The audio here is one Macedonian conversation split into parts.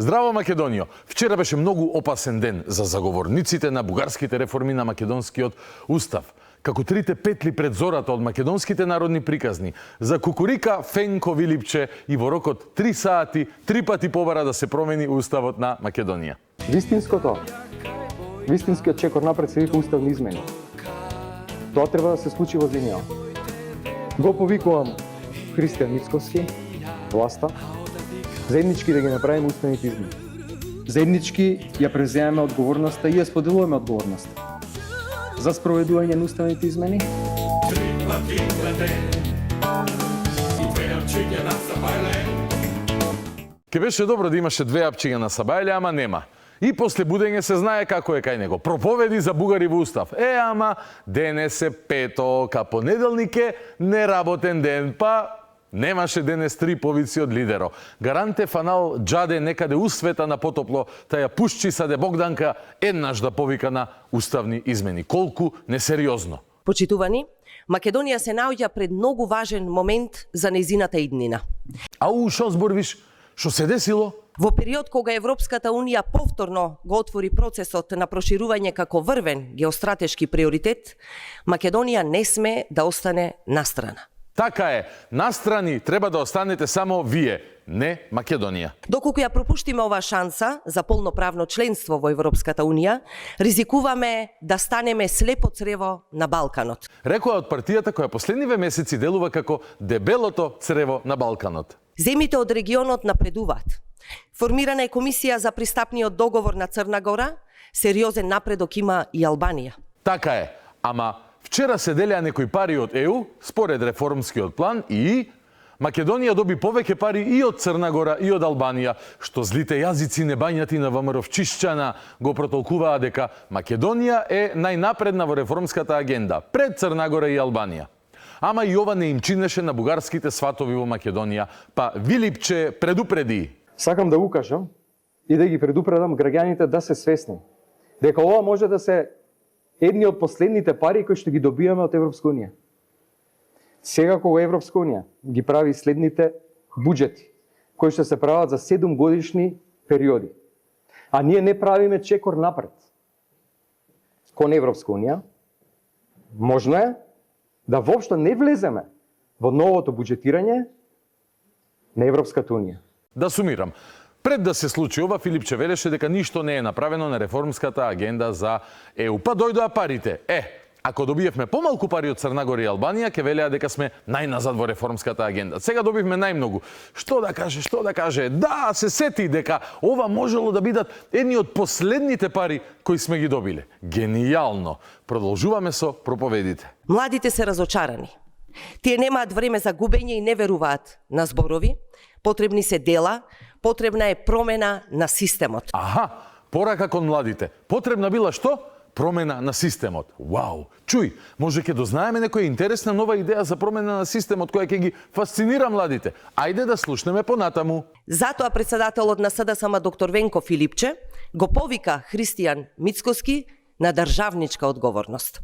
Здраво, Македонијо! Вчера беше многу опасен ден за заговорниците на бугарските реформи на македонскиот устав. Како трите петли пред зората од македонските народни приказни, за кукурика Фенко Вилипче и во рок од 3 сати, 3 пати побара да се промени уставот на Македонија. Вистинскиот чекор напред се вика уставни измени. Тоа треба да се случи во земја. Го повикувам Христијан Мицкоски, власта, заеднички да ги направиме уставните измени. Заеднички ја преземаме одговорноста и ја споделуваме одговорноста за спроведување на уставните измени. Ке беше добро да имаше 2 апчиња на сабајле, ама нема. И после будење се знае како е кај него. Проповеди за бугари во устав. Ама денес е пето, ка понеделник е неработен ден, па немаше денес 3 повици од лидеро. Гаранте фанал джаде некаде усвета на потопло, таја пушчи саде Богданка еднаш да повика на уставни измени. Колку несериозно. Почитувани, Македонија се наоѓа пред многу важен момент за нејзината иднина. Ау, шо зборвиш? Шо се десило? Во период кога Европската Унија повторно го отвори процесот на проширување како врвен геостратешки приоритет, Македонија не сме да остане настрана. Така е, настрани треба да останете само вие, не Македонија. Доколку ја пропуштиме оваа шанса за полноправно членство во Европската Унија, ризикуваме да станеме слепо црево на Балканот. Рекоа од партијата која последниве месеци делува како дебелото црево на Балканот. Земите од регионот напредуваат. Формирана е комисија за пристапниот договор на Црна Гора, сериозен напредок има и Албанија. Така е, ама вчера се делеа некои пари од ЕУ, според реформскиот план, и Македонија доби повеќе пари и од Црна Гора и од Албанија, што злите јазици небањати на ВМРО Чишчана го протолкуваа дека Македонија е најнапредна во реформската агенда, пред Црна Гора и Албанија. Ама и ова не им чинеше на бугарските сватови во Македонија, па Вилипче предупреди. Сакам да укажам и да ги предупредам граѓаните да се свесни дека ова може да се едни од последните пари кои што ги добиваме од Европска Унија. Сега кога Европска Унија ги прави следните буџети, кои што се прават за 7 годишни периоди, а ние не правиме чекор напред кон Европска Унија, можно е да воопшто не влеземе во новото буџетирање на Европската Унија. Да сумирам. Пред да се случи ова, Филипче велеше дека ништо не е направено на реформската агенда за ЕУ. Па дојдоа парите. Ако добиевме помалку пари од Црна Гора и Албанија, ке велеа дека сме најназад во реформската агенда. Сега добивме најмногу. Што да каже? Да, се сети дека ова можело да бидат едни од последните пари кои сме ги добиле. Генијално. Продолжуваме со проповедите. Младите се разочарани. Тие немаат време за губење и не веруваат на зборови. Потребни се дела, потребна е промена на системот. Аха, порака кон младите. Потребна била што? Промена на системот. Вау! Чуј, може ќе дознаеме некоја интересна нова идеја за промена на системот која ќе ги фасцинира младите. Ајде да слушнеме понатаму. Затоа председателот на СДСМ доктор Венко Филипче го повика Христијан Мицкоски на државничка одговорност.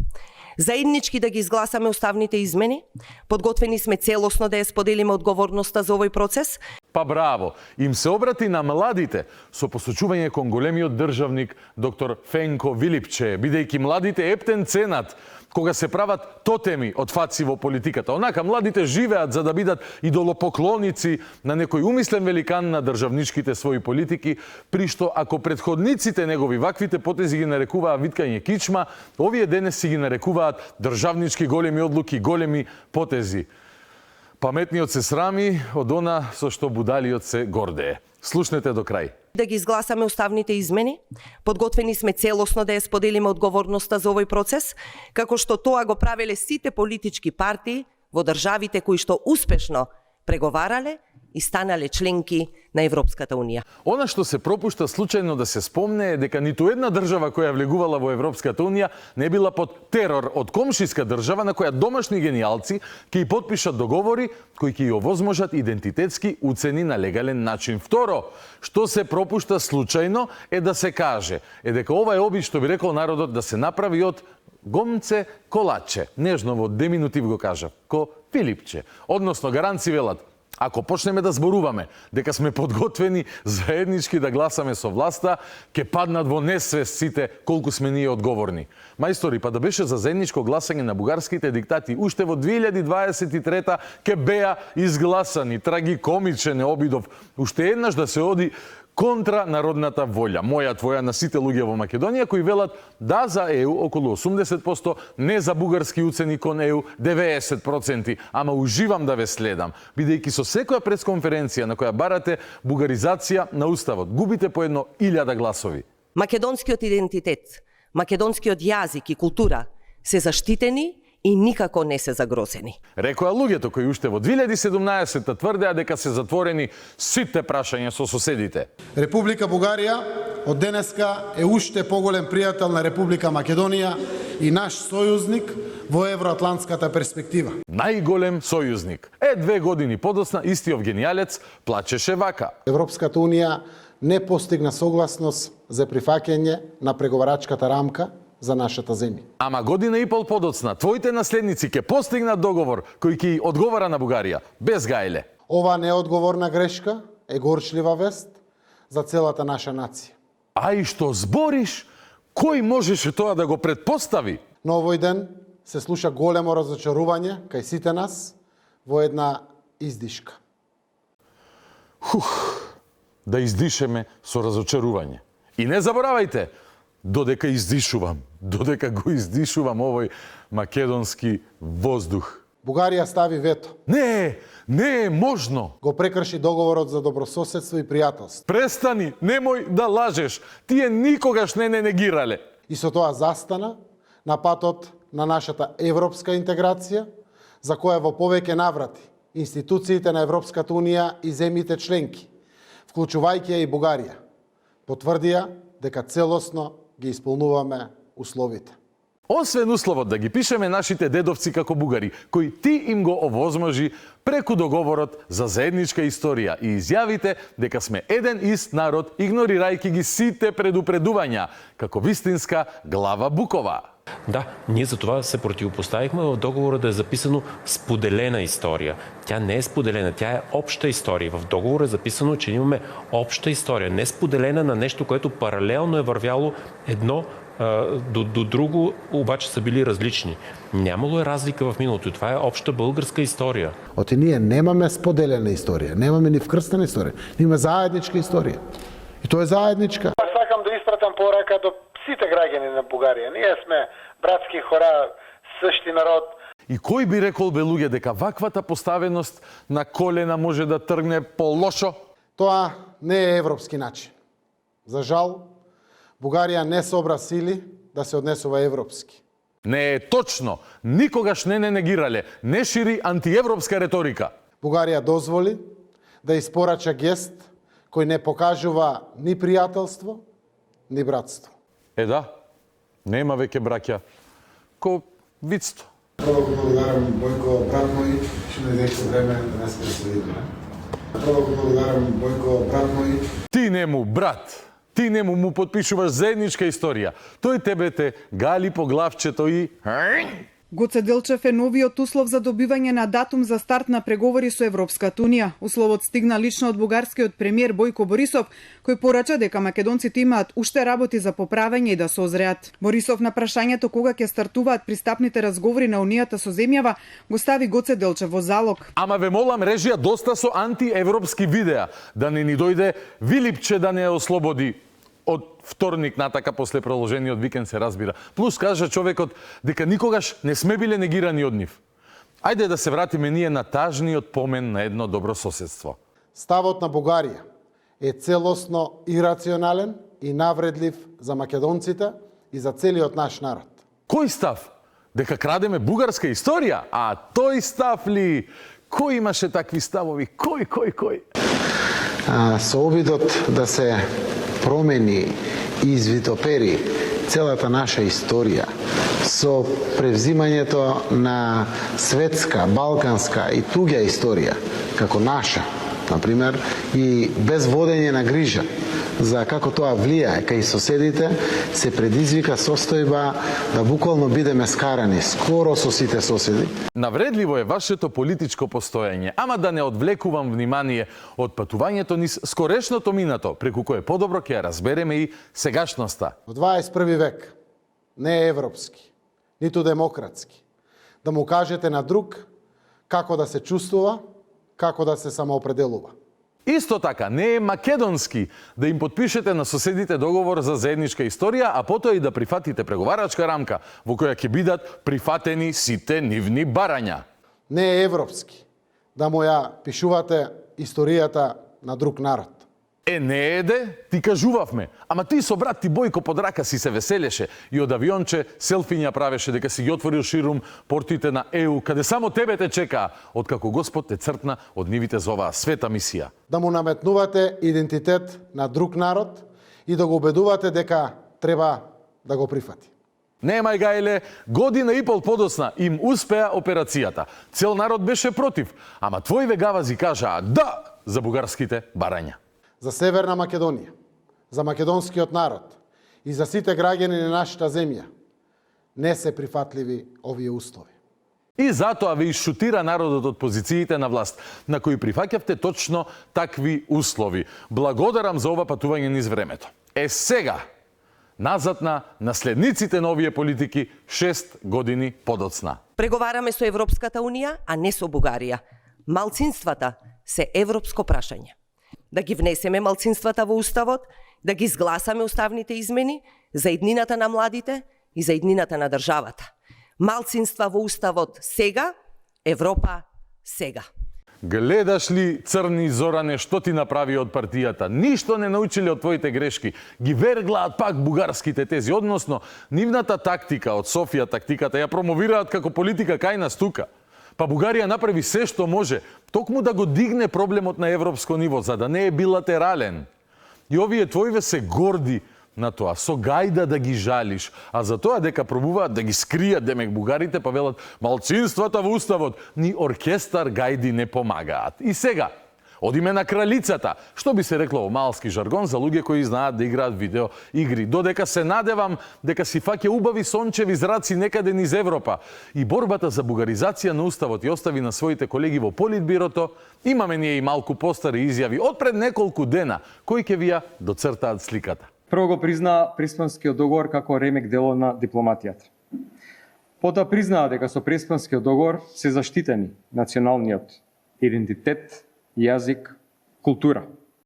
Заеднички да ги изгласаме уставните измени, подготвени сме целосно да ја споделиме одговорноста за овој процес. Па браво! Им се обрати на младите со посочување кон големиот државник доктор Фенко Вилипче, бидејќи младите ептен ценат кога се прават тотеми од фаци во политиката. Онака младите живеат за да бидат идолопоклоници на некој умислен великан на државничките своји политики, при што ако предходниците негови ваквите потези ги нарекуваа виткање кичма, овие денес си ги нарекуваат државнички големи одлуки, големи потези. Паметниот се срами од она со што будалиот се гордее. Слушнете до крај. Да ги изгласаме уставните измени, подготвени сме целосно да ја споделиме одговорноста за овој процес, како што тоа го правеле сите политички партии во државите кои што успешно преговарале и станале членки на Европската Унија. Она што се пропушта случајно да се спомне е дека ниту една држава која влегувала во Европската Унија не била под терор од комшиска држава на која домашни гениалци ќе и подпишат договори кои ќе ја овозможат идентитетски уцени на легален начин. Второ, што се пропушта случајно е да се каже дека ова е обич, што би рекол народот, да се направи од гомце колаче. Нежно во деминутив го кажав, ко Филипче. Односно, гаранци велат, Ако почнеме да зборуваме дека сме подготвени заеднички да гласаме со власта, ќе паднат во несвест сите колку сме ние одговорни. Мајстори, па да беше за заедничко гласање на бугарските диктати, уште во 2023 ќе беа изгласани. Трагикомичен е обидов уште еднаш да се оди контра народната волја. Моја, твоја, на сите луѓе во Македонија кои велат да за ЕУ околу 80%, не за бугарски уцени кон ЕУ 90%, ама уживам да ве следам, бидејќи со секоја пресконференција на која барате бугаризација на уставот, губите по 1000 гласови. Македонскиот идентитет, македонскиот јазик и култура се заштитени и никако не се загрозени. Рекоа луѓето кои уште во 2017 тврдеа дека се затворени сите прашања со соседите. Република Бугарија од денеска е уште поголем пријател на Република Македонија и наш сојузник во евроатлантската перспектива. Најголем сојузник. 2 години подоцна истиот генијалец плачеше вака. Европската унија не постигна согласност за прифаќање на преговарачката рамка за нашата земја. Ама година и пол подоцна, твоите наследници ќе постигнат договор кој ќе одговара на Бугарија, без гајле. Ова неодговорна грешка е горчлива вест за целата наша нација. А и што збориш, кој можеше тоа да го предпостави? Но овој ден се слуша големо разочарување кај сите нас во една издишка. Да издишеме со разочарување. И не заборавајте, додека издишувам, додека го издишувам овој македонски воздух. Бугарија стави вето. Не е можно. Го прекрши договорот за добрососедство и пријателство. Престани, немој да лажеш. Тие никогаш не негирале. И со тоа застана на патот на нашата европска интеграција, за која во повеќе наврати институциите на Европската унија и земјите членки, вклучувајќи ја и Бугарија, потврдија дека целосно ги исполнуваме условите. Освен условот да ги пишеме нашите дедовци како бугари, кои ти им го овозможи преку договорот за заедничка историја и изјавите дека сме еден ист народ, игнорирајќи ги сите предупредувања, како вистинска глава Букова. Да, ние за това се противопоставихме в договора да е записано споделена история. Тя не е споделена, тя е обща история. В договора е записано, че имаме обща история, не споделена на нещо, което паралелно е вървяло едно до друго, обаче са били различни. Нямало е разлика в миналото. Това е обща българска история. Оти ние немаме споделена историја, немаме ни вкрстена историја, имаме заедничка историја. И тоа е заедничка. Сакам да испратам порака до сите граѓани на Бугарија. Ние сме братски хора, същи народ. И кој би рекол, бе луѓе, дека ваквата поставеност на колена може да тргне по-лошо? Тоа не е европски начин. За жал, Бугарија не собра сили да се однесува европски. Не е точно. Никогаш не негирале. Не шири антиевропска реторика. Бугарија дозволи да испорача гест кој не покажува ни пријателство, ни братство. Да, нема веќе браќа. Ко вицто. Прво го благодарам Бојко, брат мој, што ми дадете време да се следиме. Прво го благодарам Бојко, брат мој. Ти нему брат. Ти нему му подпишуваш заедничка историја. Тој тебе те гали по главчето и... Гоце Делчев е новиот услов за добивање на датум за старт на преговори со Европската унија. Условот стигна лично од бугарскиот премиер Бојко Борисов, кој порача дека македонците имаат уште работи за поправење и да созреат. Борисов на прашањето кога ќе стартуваат пристапните разговори на унијата со земјава, го стави Гоце Делчев во залог. Ама ве молам, режија доста со антиевропски видеа, да не ни дојде Вилипче да не ослободи. Од вторник натака после продолжениот викенд се разбира. Плюс кажа човекот дека никогаш не сме биле негирани од нив. Ајде да се вратиме ние на тажниот помен на едно добро соседство. Ставот на Бугарија е целосно ирационален и навредлив за македонците и за целиот наш народ. Кој став? Дека крадеме бугарска историја? А тој став ли? Кој имаше такви ставови? Кој? Со обидот да се промени и извитопери целата наша историја, со превзимањето на светска, балканска и туѓа историја, како наша, например, и без водење на грижа за како тоа влијае кај соседите, се предизвика состојба да буквално бидеме скарани скоро со сите соседи. Навредливо е вашето политичко постоење, ама да не одвлекувам внимание од патувањето низ скорешното минато, преку кое подобро ќе ја разбереме и сегашноста. Во 21 век не е европски, ниту демократски, да му кажете на друг како да се чувствува, како да се самоопределува. Исто така, не е македонски да им подпишете на соседите договор за заедничка историја, а потоа и да прифатите преговарачка рамка во која ќе бидат прифатени сите нивни барања. Не е европски да му ја пишувате историјата на друг народ. Не еде, ти кажувавме, ама ти со брат ти Бојко под рака си се веселеше и од авионче селфиња правеше дека си ги отворил ширум портите на ЕУ, каде само тебе те чекаа, откако Господ те цртна од нивите за оваа света мисија. Да му наметнувате идентитет на друг народ и да го убедувате дека треба да го прифати. Немај гајле, година и пол подосна им успеа операцијата. Цел народ беше против, ама твои гавази кажаа да за бугарските барања. За Северна Македонија, за македонскиот народ и за сите граѓани на нашата земја не се прифатливи овие услови. И затоа ви шутира народот од позициите на власт, на кои прифаќавте точно такви услови. Благодарам за ова патување низ времето. Сега, назад на наследниците на овие политики 6 години подоцна. Преговараме со Европската Унија, а не со Бугарија. Малцинствата се европско прашање. Да ги внесеме малцинствата во Уставот, да ги изгласаме уставните измени за иднината на младите и за иднината на државата. Малцинства во Уставот сега, Европа сега. Гледаш ли, Црни Зоране, што ти направи од партијата? Ништо не научиле од твоите грешки. Ги верглаат пак бугарските тези, односно нивната тактика од Софија, тактиката ја промовираат како политика кај нас тука. Па Бугарија направи се што може, токму да го дигне проблемот на европско ниво, за да не е билатерален. И овие твоиве се горди на тоа, со гајда да ги жалиш, а за тоа дека пробуваат да ги скријат, демек бугарите па велат малцинствата во Уставот, ни оркестар гајди не помагаат. И сега, одиме на кралицата, што би се рекло во малски жаргон за луѓе кои знаат да играат видео игри. Додека се надевам дека си фаќа убави сончеви зраци некаде низ Европа и борбата за бугаризација на Уставот и остави на своите колеги во Политбирото, имаме ние и малку постари изјави од пред неколку дена, кои ќе ви ја доцртаат сликата. Прво го призна Преспанскиот договор како ремек дело на дипломатијата. Потоа признаа дека со Преспанскиот договор се заштитени националниот идентитет, јазик, култура.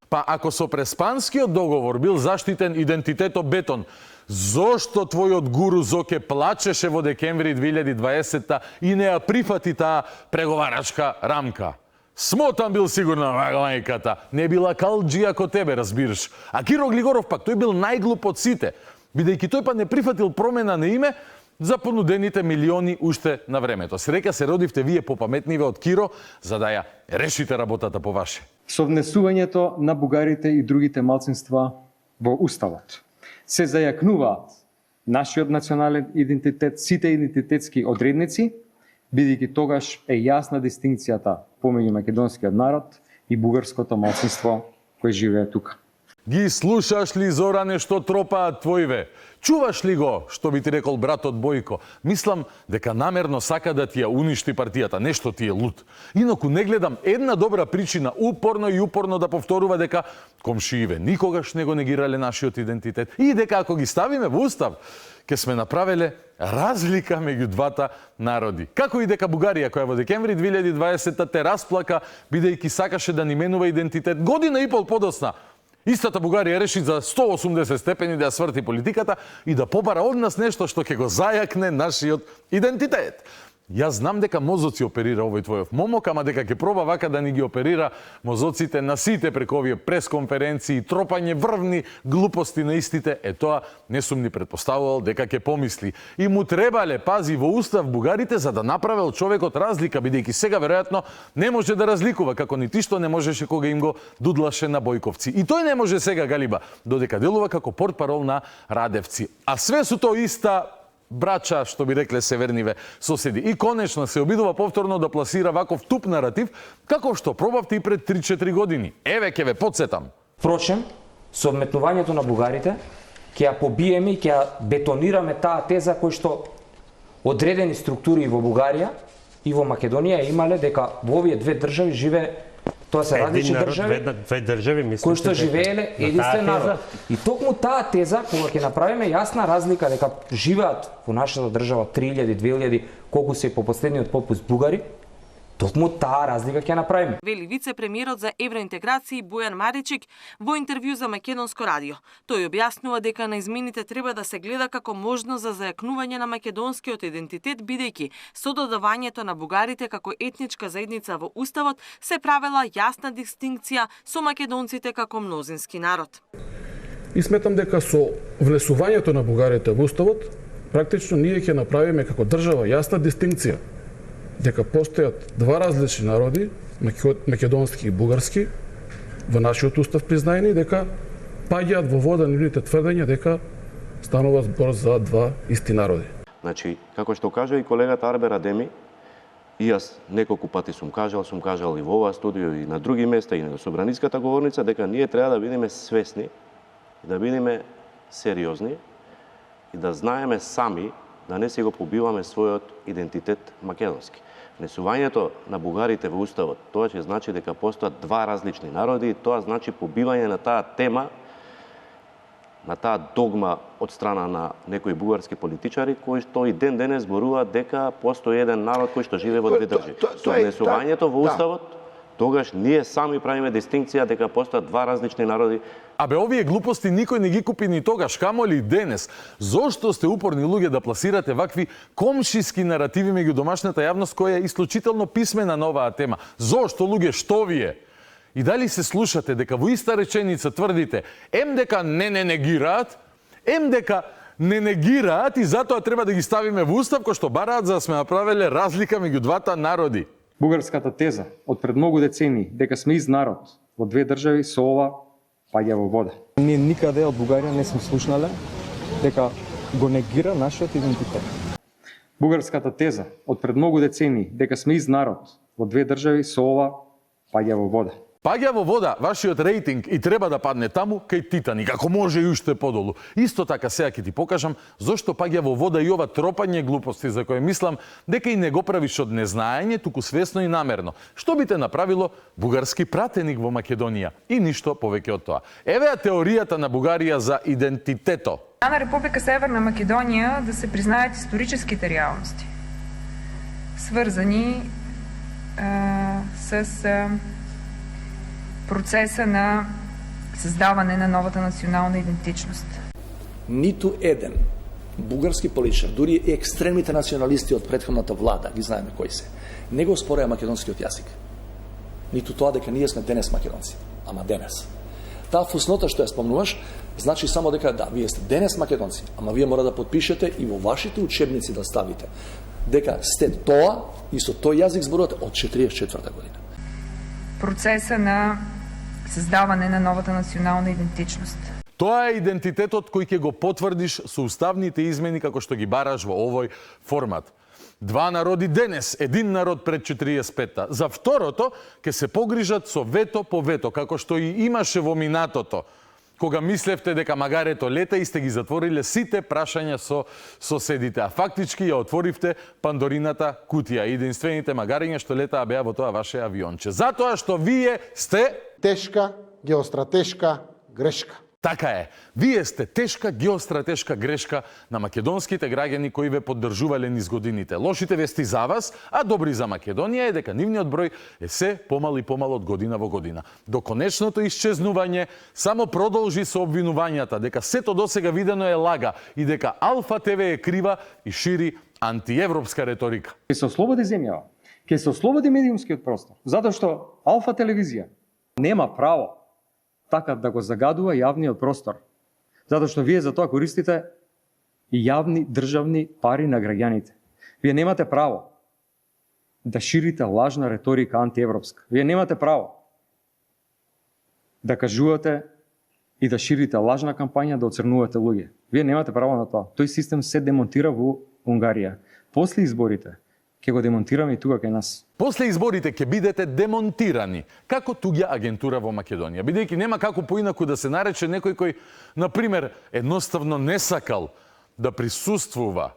Па ако со Преспанскиот договор бил заштитен идентитетот бетон, зошто твојот гуру Зоке плачеше во декември 2020 и не ја прифати таа преговарачка рамка? Смотан бил сигурно мајката, не била калџија ко тебе, разбираш. А Киро Глигоров пак, тој бил најглуп од сите, бидејќи тој па не прифатил промена на име за понудените милиони уште на времето. Среќа се родивте вие попаметниве од Киро, за да ја решите работата по ваше. Со внесувањето на бугарите и другите малцинства во Уставот се зајакнуваат нашиот национален идентитет, сите идентитетски одредници, бидејќи тогаш е јасна дистинкцијата помеѓу македонскиот народ и бугарското малцинство кој живее тука. Ги слушаш ли, Зоране, што тропаат твоиве? Чуваш ли го, што би ти рекол братот Бојко? Мислам дека намерно сака да ти ја уништи партијата, нешто ти е луд. Инаку не гледам една добра причина упорно да повторува дека комшииве никогаш не го негирале нашиот идентитет и дека ако ги ставиме во Устав, ќе сме направиле разлика меѓу двата народи. Како и дека Бугарија, која во декември 2020 те расплака, бидејќи сакаше да ни менува идентитет година и пол подосна, истата Бугарија реши за 180 степени да ја сврти политиката и да побара од нас нешто што ќе го зајакне нашиот идентитет. Јас знам дека мозоци оперира овој твојов момок, ама дека ќе проба вака да ни ги оперира мозоците на сите преку овие пресконференции, тропање врвни глупости на истите, тоа не сум ни претпоставувал дека ќе помисли. И му требале, пази, во Устав бугарите за да направил човекот разлика, бидејќи сега веројатно не може да разликува, како нити што не можеше кога им го дудлаше на Бојковци. И тој не може сега, Галиба, додека делува како портпарол на Радевци. А све су тоа иста брача, што би рекле северниве соседи. И конечно се обидува повторно да пласира ваков туп наратив, како што пробавте и пред 3-4 години. Еве ќе ве подсетам. Впрочем, со одметнувањето на бугарите, ќе ја побиеме и ќе ја бетонираме таа теза кој што одредени структури во Бугарија и во Македонија имале дека во овие две држави живее, тоа се различни држави, кои што живееле единствен народ. И токму таа теза, кога ќе направиме јасна разлика дека живеат во нашата држава 3000, 2000, колку се по последниот попус бугари, токму таа разлика ќе направиме. Вели вице-премиерот за евроинтеграција Бојан Маричик во интервју за Македонско радио. Тој објаснува дека на измените треба да се гледа како можност за зајакнување на македонскиот идентитет, бидејќи со додавањето на бугарите како етничка заедница во уставот се правела јасна дистинкција со македонците како мнозински народ. И сметам дека со внесувањето на бугарите во уставот, практично ние ќе направиме како држава јасна дистинкција дека постојат два различни народи, македонски и бугарски, во нашиот устав признаени, дека паѓаат во вода нивните тврдења дека станува збор за два исти народи. Значи, како што кажа и колегата Арбер Адеми, и јас неколку пати сум кажал и во оваа студио и на други места и на собраниската говорница, дека ние треба да бидеме свесни, да бидеме сериозни и да знаеме сами да не си го побиваме својот идентитет македонски. Внесувањето на бугарите во уставот, тоа ќе значи дека постојат два различни народи и тоа значи побивање на таа тема, на таа догма од страна на некои бугарски политичари кои што и ден денес зборуваат дека постои еден народ кој што живее во две држави. Со внесувањето во уставот, тогаш ние сами правиме дистинкција дека постојат два различни народи. Абе, овие глупости никој не ги купи ни тогаш, камоли денес. Зошто сте упорни луѓе да пласирате вакви комшиски наративи меѓу домашната јавност која е исклучително писмена на оваа тема? Зошто, луѓе, што вие? И дали се слушате дека во иста реченица тврдите ем дека не негираат, ем дека не негираат и затоа треба да ги ставиме во устав кој што бараат за да сме направиле разлика меѓу двата народи? Бугарската теза од пред многу децении дека сме ист народ во две држави со ова паѓа во вода. Ние никаде од Бугарија не сме слушнале дека го негира нашиот идентитет. Бугарската теза од пред многу децении дека сме ист народ во две држави со ова паѓа во вода. Паѓа во вода вашиот рейтинг и треба да падне таму кај Титаник, ако може и уште подолу. Исто така сега ќе ти покажам зошто паѓа во вода и ова тропање глупости за кое мислам дека и не го правиш од незнаење, туку свесно и намерно. Што би те направило бугарски пратеник во Македонија и ништо повеќе од тоа. Еве теоријата на Бугарија за идентитето. На Република Северна Македонија да се признаат историческите реалности, сврзани с процеса на создаване на новата национална идентичност. Ниту еден бугарски политичар, дури и екстремните националисти од претходната влада, ги знаеме кои се, не го спореа македонскиот јазик. Ниту тоа дека ние сме денес македонци, ама денес. Таа фуснота што ја спомнуваш, значи само дека да, вие сте денес македонци, ама вие мора да подпишете и во вашите учебници да ставите дека сте тоа и со тој јазик зборувате од 44 година. Процеса на создаване на новата национална идентичност. Тоа е идентитетот кој ќе го потврдиш со уставните измени како што ги бараш во овој формат. Два народи денес, един народ пред 45-та. За второто ќе се погрижат со вето по вето, како што и имаше во минатото, кога мислевте дека магарето лета и сте ги затвориле сите прашања со соседите, а фактички ја отворивте Пандорината кутија. Единствените магариња што летаа беа во тоа ваше авионче. Затоа што вие сте тешка геостратешка грешка. Така е. Вие сте тешка геостратешка грешка на македонските граѓани кои ве поддржувале низ годините. Лошите вести за вас, а добри за Македонија е дека нивниот број е се помал и помал од година во година. До конечното исчезнување само продолжи со обвинувањата дека сето досега видено е лага и дека Алфа ТВ е крива и шири антиевропска реторика. Ке се ослободи земјава, ке се ослободи медиумскиот простор, затоа што Алфа телевизија нема право така да го загадува јавниот простор. Затоа што вие за тоа користите и јавни државни пари на граѓаните. Вие немате право да ширите лажна реторика антиевропска. Вие немате право да кажувате и да ширите лажна кампања да оцрнувате луѓе. Вие немате право на тоа. Тој систем се демонтира во Унгарија. После изборите, ќе го демонтираме и тука кај нас. После изборите ќе бидете демонтирани како туѓа агентура во Македонија, бидејќи нема како поинаку да се нарече некој кој, например, едноставно не сакал да присуствува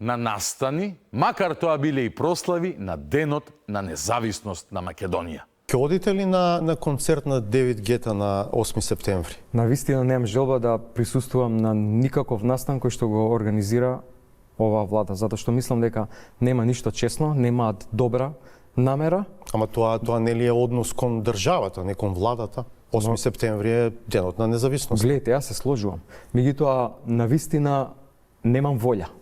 на настани, макар тоа биле и прослави на денот на независност на Македонија. Ке одите ли на концерт на Девид Гета на 8 септември? Навистина немам желба да присуствувам на никаков настан кој што го организира оваа влада, затоа што мислам дека нема ништо честно, немаат добра намера. Ама тоа нели е однос кон државата, не кон владата? 8 септември е денот на независност. Гледайте, јас се сложувам. Меѓутоа, навистина немам волја.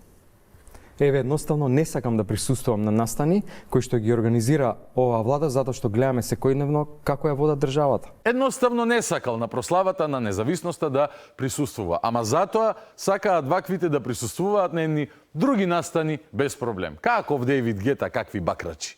Еве, едноставно не сакам да присуствувам на настани кои што ги организира оваа влада, затоа што гледаме секојдневно како ја водат државата. Едноставно не сакал на прославата на независноста да присуствува, ама затоа сакаат ваквите да присуствуваат на едни други настани без проблем. Каков Дейвид Гета, какви бакрачи.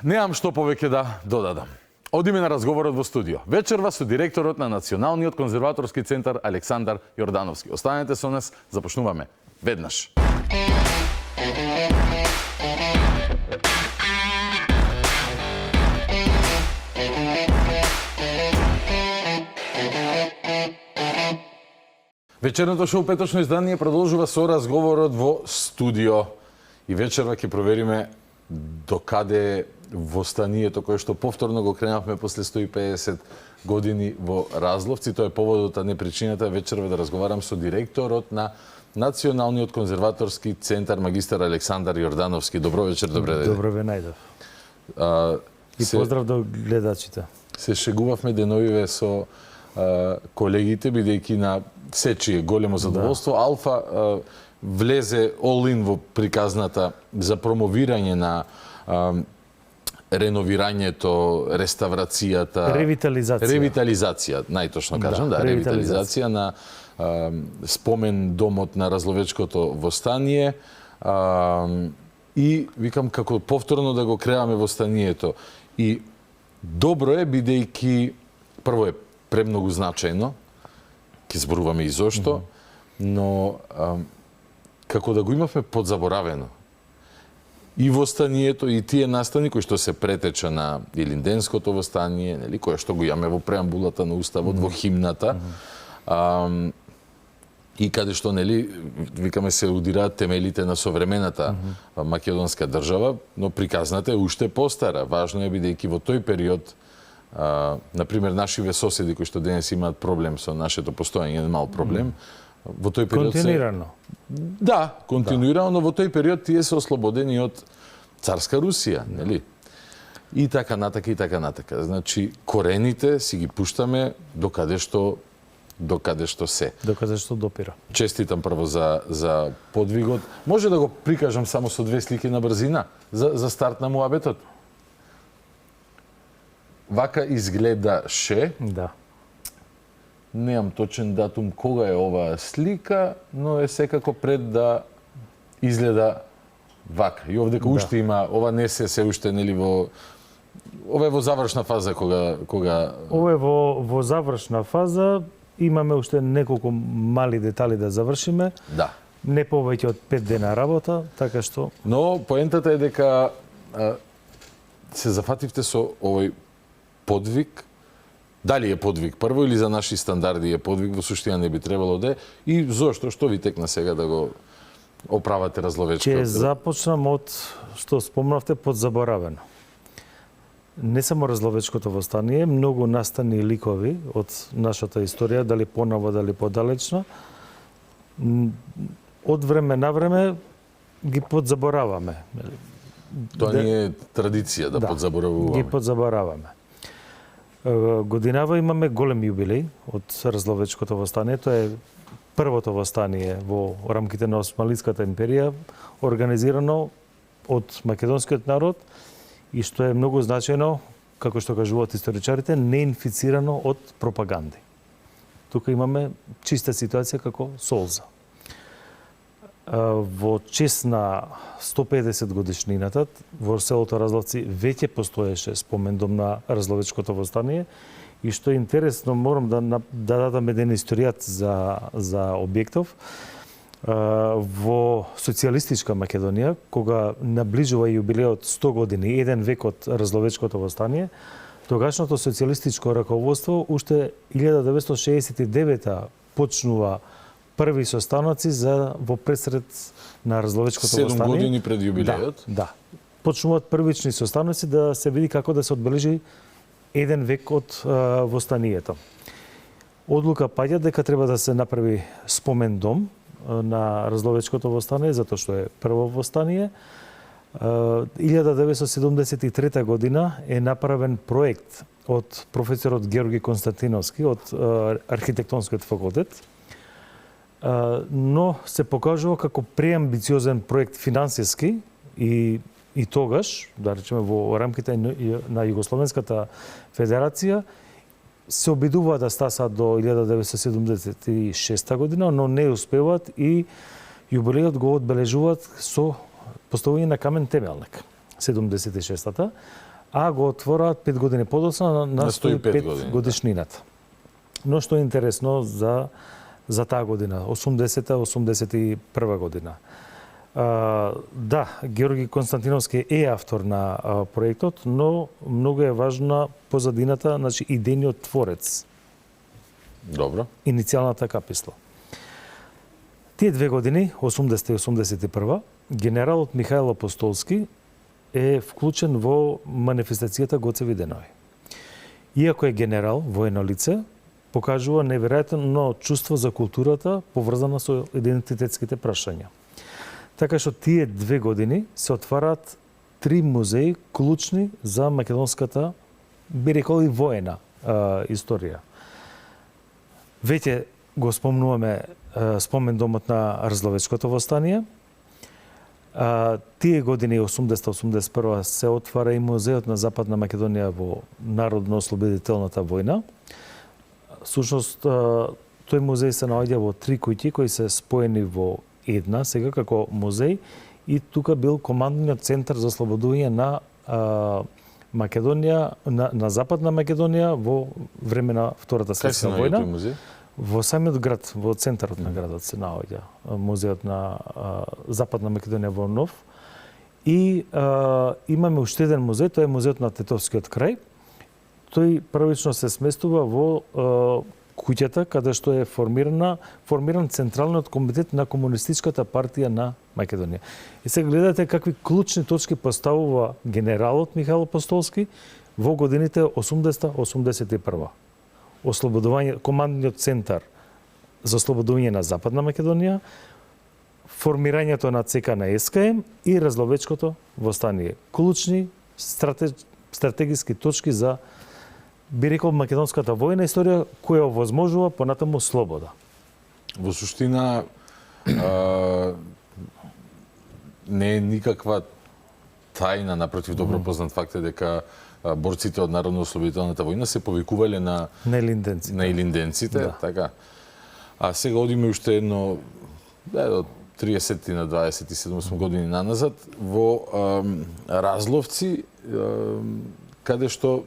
Немам што повеќе да додадам. Одиме на разговорот во студио. Вечерва со директорот на Националниот конзерваторски центар Александар Јордановски. Останете со нас, започнуваме веднаш. Вечерното шоу Петочно издание продолжува со разговорот во студио. И вечерва ќе провериме докаде востанието кое што повторно го кренавме после 150 години во Разловци. Тоа е поводот, а не причината. Вечерва да разговарам со директорот на Националниот конзерваторски центар магистар Александар Јордановски. Добро вечер, добре ден. Добро ве најдов. И поздрав до гледачите. Се шегувавме деновиве со колегите, бидејќи на сечие големо задоволство. Алфа влезе all-in во приказната за промовирање на реновирањето, реставрацијата, ревитализација, најточно кажам, ревитализација на спомен домот на Разловечкото востание. И викам како повторно да го креаме востанието. И добро е бидејќи прво е премногу значајно, ќе зборуваме и зошто, но како да го имавме подзаборавено. И востанието, и тие настани кои што се претеча на Илинденското востание, нели, кое што го имаме во преамбулата на Уставот, во химната, и каде што, нели, викаме се удираат темелите на современата македонска држава, но приказната е уште постара. Важно е бидејќи во тој период, например, нашиве соседи кои што денес имаат проблем со нашето постоење, мал проблем, во тој период континуирано. Да, континуирано, но во тој период тие се ослободени од царска Русија, нели? И така натака, и така натака. Значи, корените си ги пуштаме докаде што се. Докаде што допира. Честитам прво за подвигот. Може да го прикажам само со две слики на брзина за старт на муабетот. Вака изгледаше. Да. Немам точен датум кога е оваа слика, но е секако пред да изгледа вака. И овдека уште има, ова не се уште, нели, ова е во завршна фаза кога... Ова е во завршна фаза, имаме уште неколку мали детали да завршиме. Да. Не повеќе од 5 дена работа, така што... Но поентата е дека се зафативте со овој подвиг. Дали е подвиг прво или за наши стандарди е подвиг, во суштина не би требало да е. И зошто? Што ви текна сега да го оправате Разловечко? Ќе започнам од што спомнавте, подзаборавено. Не само Разловечкото востание, многу настани ликови од нашата историја, дали поново, дали подалечно, од време на време ги подзабораваме. Тоа не е традиција да подзаборавуваме. Ги подзабораваме. Годинава имаме голем јубилеј од Разловечкото востание. Тоа е првото востание во рамките на Османлиската империја, организирано од македонскиот народ и што е многу значајно, како што кажуваат историчарите, неинфицирано од пропаганди. Тука имаме чиста ситуација како Солза. Во чест на 150 годишнината во селото Разловци веќе постоеше спомендом на Разловечкото востание и што е интересно, морам да дадам еден историјат за објектов. Во социјалистичка Македонија, кога наближува јубилеот 100 години, еден век од Разловечкото востание, тогашното социјалистичко раководство уште 1969 почнува први состаноци во пресред на Разловечкото востание. 7 години пред јубилеот? Да. Почнуваат првични состаноци да се види како да се одбележи еден век од востанието. Одлука паѓа дека треба да се направи спомен дом на Разловечкото востание, затоа што е прво востание. 1973 година е направен проект од професорот Георги Константиновски од архитектонскиот факултет, но се покажува како преамбициозен проект финансиски и тогаш, да речеме во рамките на Југословенската федерација, се обидува да стаса до 1976 година, но не успеваат и јубилеот го одбележуваат со поставување на камен темелник, 76-та, а го отвораат 5 години подоцна на 105 годишнината. Но што е интересно за таа година, 80-81 година. Да, Георги Константиновски е автор на проектот, но многу е важна позадината, значи идејниот творец. Добро. Иницијалната каписла. Тие 2 години, 80 и 81, генералот Михајло Апостолски е вклучен во манифестацијата Гоцеви денови. Иако е генерал, воено лице, покажува неверојатно чувство за културата поврзана со идентитетските прашања. Така што тие 2 години се отвараат 3 музеи клучни за македонската, би рекол и воена историја. Веќе го спомнуваме спомен домот на Разловечкото востание. Тие години 80-81 се отвара и музеот на Западна Македонија во Народно-ослободителната војна. Сушност, тој музеј се наоѓа во 3 куќи кои се споени во една сега како музеј и тука бил командниот центар за ослободување на Македонија, на Западна Македонија во време на Втората светска војна. Во самиот град, во центарот на градот се наоѓа музеот на Западна Македонија во Нов. И имаме уште еден музеј, тоа е музеот на Тетовскиот крај. Тој првично се сместува во куќата каде што е формиран Централниот комитет на Комунистичката партија на Македонија. И сега гледате какви клучни точки поставува генералот Михајло Апостолски во годините 80-81. Ослободување, командниот центар за ослободување на Западна Македонија, формирањето на ЦК на СКМ и Разловечкото востание. Клучни стратегиски точки за, би рекол, македонската војна историја која овозможува понатаму слобода. Во суштина не е никаква тајна, напротив, добро познат факт е дека борците од Народно-ослободителната војна се повикувале на илинденците, Да. така. А сега одиме уште едно од 30 на 27 години наназад во Разловци, каде што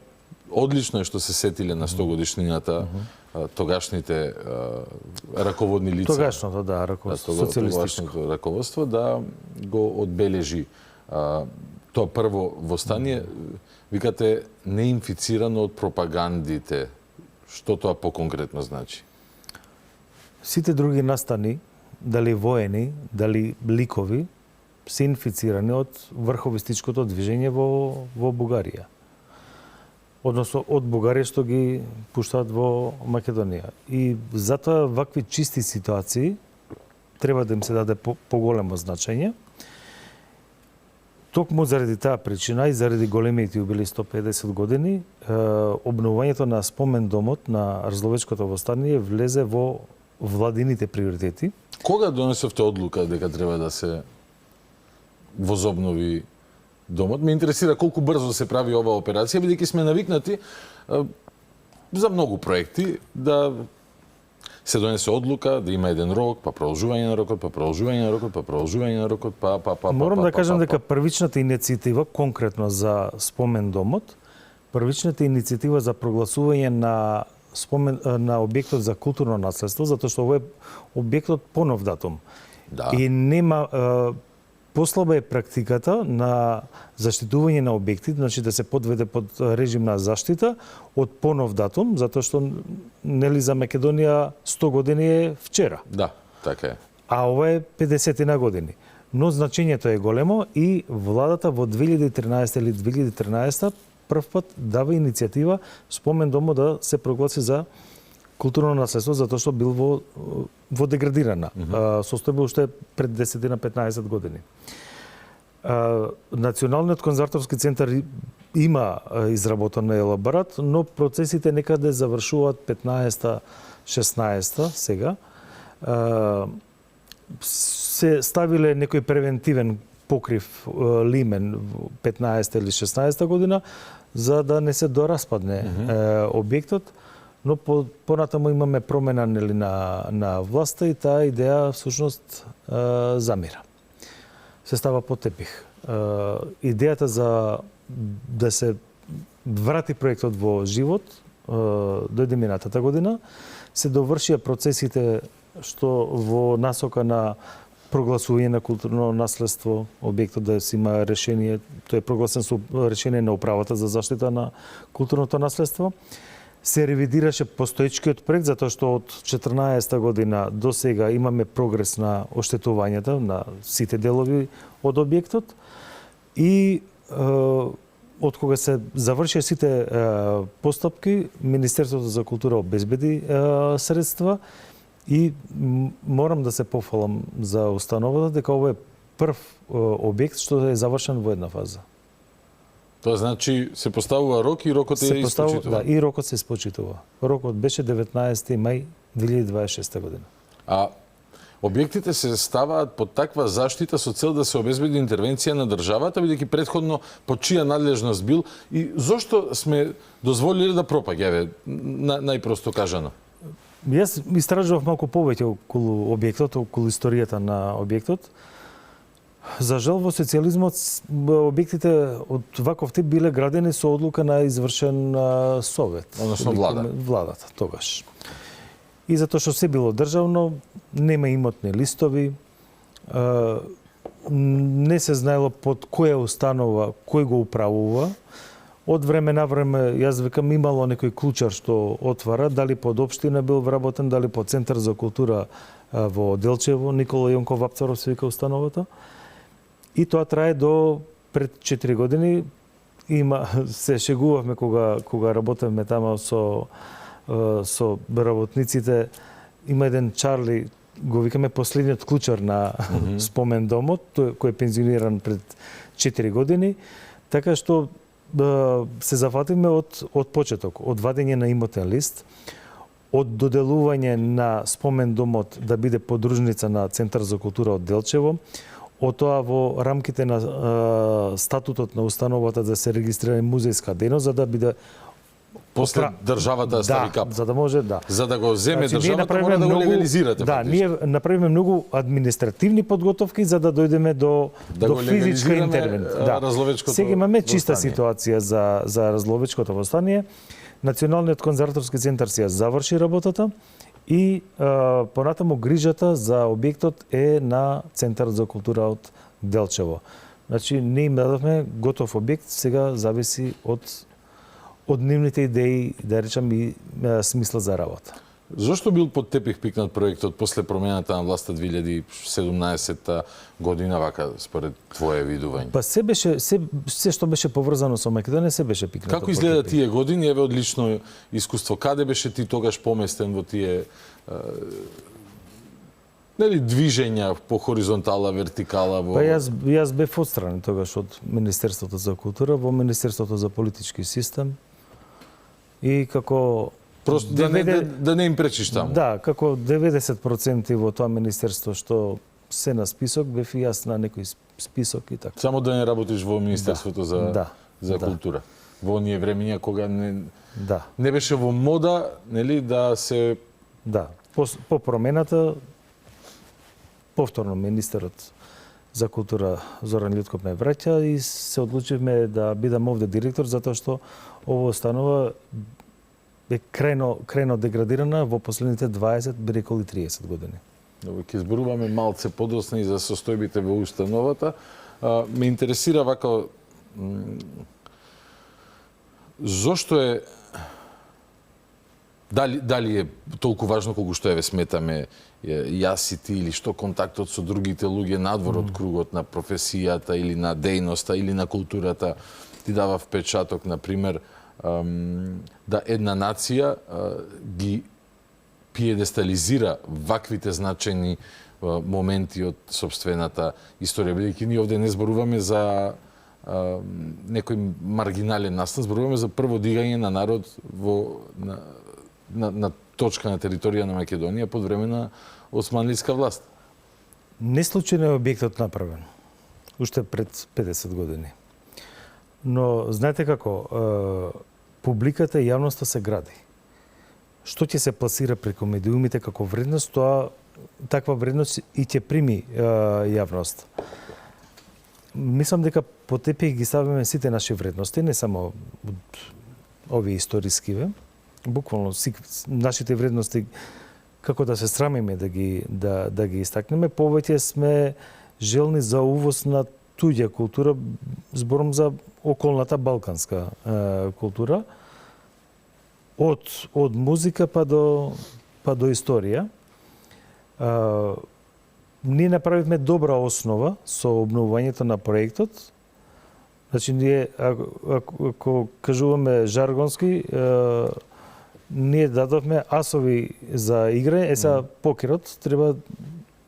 одлично е што се сетиле на 100 годишнината тогашните раководни лица. Тогашното, да, тогашното раководство да го одбележи тоа прво востание, викате, неинфицирано од пропагандите. Што тоа поконкретно значи? Сите други настани, дали воени, дали ликови, се инфицирани од врховистичкото движење во Бугарија. Односно, од Бугарија што ги пуштаат во Македонија. И затоа вакви чисти ситуации треба да им се даде поголемо значење. Токму заради таа причина и заради големите јубилеи 150 години, обновувањето на спомен домот на Разловечкото востание влезе во владините приоритети. Кога донесовте одлука дека треба да се возобнови домот? Ме интересира колку брзо се прави оваа операција, бидејќи сме навикнати за многу проекти да се донесе одлука, да има еден рок, па продолжување на рокот, па продолжување на рокот, па продолжување на рокот, Морам да кажам дека првичната иницијатива конкретно за спомен домот, првичната иницијатива за прогласување на објектот за културно наследство, затоа што овој објектот понов датум. Да. И нема послаба е практиката на заштитување на објекти, значи да се подведе под режим на заштита од понов датум, затоа што нели за Македонија 100 години е вчера. Да, така е. А ова е 50 на години. Но значењето е големо и владата во 2013 или 2013 прв пат дава иницијатива спомен домо да се прогласи за културно наследство, затоа што бил во деградирана состојба уште пред 10 на 15 години. Националниот конзерваторски центар има изработен елаборат, но процесите некаде завршуваат 15-16 сега. Се ставиле некој превентивен покрив лимен 15 или 16 година за да не се дораспадне објектот, но понатаму имаме промена нели на власта и таа идеја всушност замира. Се става под тепих. Идејата за да се врати проектот во живот дојде минатата година, се довршија процесите што во насока на прогласување на културно наследство, објектот да се има решение, тој е прогласен со решение на управата за заштита на културното наследство. Се ревидираше постоечкиот проект, затоа што од 14 година до сега имаме прогрес на оштетувањата на сите делови од објектот и од кога се завршија сите постапки, Министерството за култура обезбеди средства и морам да се пофалам за установата дека ова е прв објект што е завршен во една фаза. Тоа значи се поставува рок и рокот е испочитува. Да, и рокот се испочитува. Рокот беше 19 мај 2026 година. А објектите се ставаат под таква заштита со цел да се обезбеди интервенција на државата, бидејќи претходно под чија надлежност бил и зошто сме дозволиле да пропаѓа, најпросто кажано? Јас истражував малку повеќе околу објектот, околу историјата на објектот. За жал во социјализмот објектите од ваков тип биле градени со одлука на извршен совет, односно владата тогаш. И затоа што се било државно, нема имотни листови, не се знаело под која установа кој го управува. Од време на време, јас викам, имало некој клучар што отвара, дали под општина бил вработен, дали под Центар за култура во Делчево, Никола Јонков Вапцаров се вика установата. И тоа трае до пред 4 години. Се шегувавме кога работевме тама со работниците. Има еден Чарли, го викаме последниот клучар на спомен домот, тој кој е пензиониран пред 4 години. Така што се зафативме од почеток, од вадење на имотен лист, од доделување на спомен домот да биде подружница на Центар за култура од Делчево, од тоа во рамките на статутот на установата да се регистрира музејска дејност, за да биде после државата да стави кап. За да може, да. За да го земе значи, државата, мора да го легализирате. Да, ние направиме многу административни подготовки за да дојдеме до физичка интервенција. Разловечкото сега имаме чиста ситуација за разловечкото восстание. Националниот конзерваторски центар си ја заврши работата и понатаму грижата за објектот е на Центар за култура од Делчево. Значи, ние им дадовме готов објект, сега зависи од нивните идеи, да речам, и смисла за работа. Зошто бил под тепих пикнат проектот после промената на власта 2017 година, вака, според твое видување? Па се што беше поврзано со Македонија, се беше пикнато. Како изгледа тие години, еве од лично искуство, каде беше ти тогаш поместен во тие движења по хоризонтала, вертикала? Па јас бев отстранен тогаш од Министерството за култура во Министерството за политички систем и како Просто да не им пречиш таму. Да, како 90% во тоа министерство што се на список, бев и јас на некој список и така. Само да не работиш во Министерството за култура. Во оние времења кога не беше во мода, нели, да се... Да, по промената, повторно министерот за култура Зоран Љутков ме враќа и се одлучивме да бидам овде директор, затоа што ово станова е крајно деградирана во последните 20, рекол и 30 години. Ќе зборуваме малце подоцна и за состојбите во установата. Ме интересира вака зошто е дали е толку важно колку што сметаме јас и ти, или што контактот со другите луѓе надвор од кругот на професијата или на дејноста или на културата ти дава впечаток, например, да една нација ги пиедестализира ваквите значени моменти од сопствената историја, бидејќи ние овде не зборуваме за некој маргинален настан, зборуваме за прво дигање на народ на точка на територија на Македонија под време на османлиска власт. Не случајно е објектот направен, уште пред 50 години. Но знаете како, публиката и јавноста се гради. Што ќе се пласира преку медиумите како вредност, тоа таква вредност и ќе прими јавност. Мислам дека по тепих ги ставиме сите наши вредности, не само овие историскиве, буквално нашите вредности, како да се срамиме да ги истакнеме, повеќе сме желни за увоз на туѓа култура, зборам за околната балканска култура, од музика па до историја. Ние направивме добра основа со обновувањето на проектот. Значи, ние, ако кажуваме жаргонски, ние дадовме асови за играње. Сега покерот треба,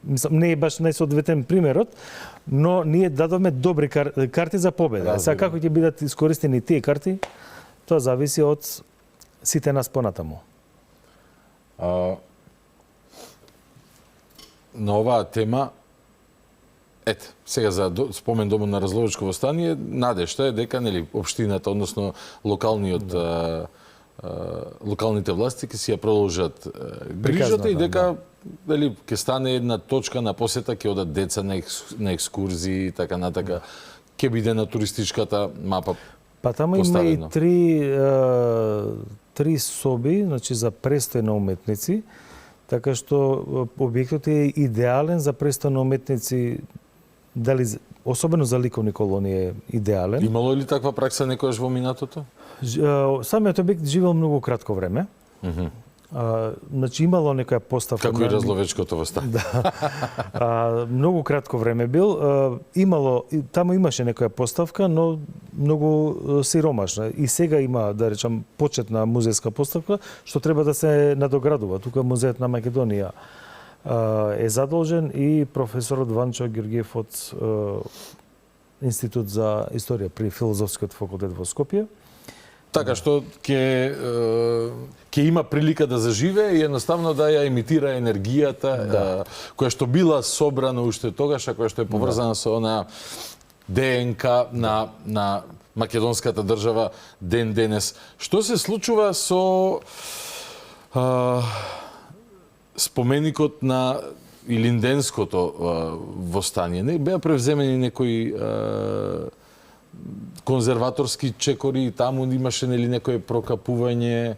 мислам, не е баш најсоодветен примерот, но ние дадовме добри карти за победа. Сега како ќе бидат искористени тие карти, тоа зависи од сите нас понатаму. На оваа тема, сега за спомен Домот на Разловечко востание, надежта е дека општината, односно локалните власти ќе си ја продолжат грижата и дека ќе стане една точка на посета, ќе одат деца на екскурзии и така натака, ќе биде на туристичката мапа. Па таму има и три соби, значи за престој на уметници, така што објектот е идеален за престој на уметници, особено за ликовни колонии е идеален. Имало ли таква пракса некојаш во минатото? Самиот објект живел многу кратко време. Значи имало некоја поставка. Како и Разловечкото востание. Да. Многу кратко време бил. Таму имаше некоја поставка, но многу сиромашна. И сега има, да речам, почетна музејска поставка, што треба да се надоградува. Тука Музејот на Македонија е задолжен и професорот Ванчо Георгиев од Институт за историја при Филозофскиот факултет во Скопје. Така што ќе има прилика да заживее и едноставно да ја емитира енергијата која што била собрана уште тогаш, која што е поврзана со она ДНК на македонската држава ден денес. Што се случува со споменикот на Илинденското востание? Не беа превземени некои конзерваторски чекори и таму имаше некое прокапување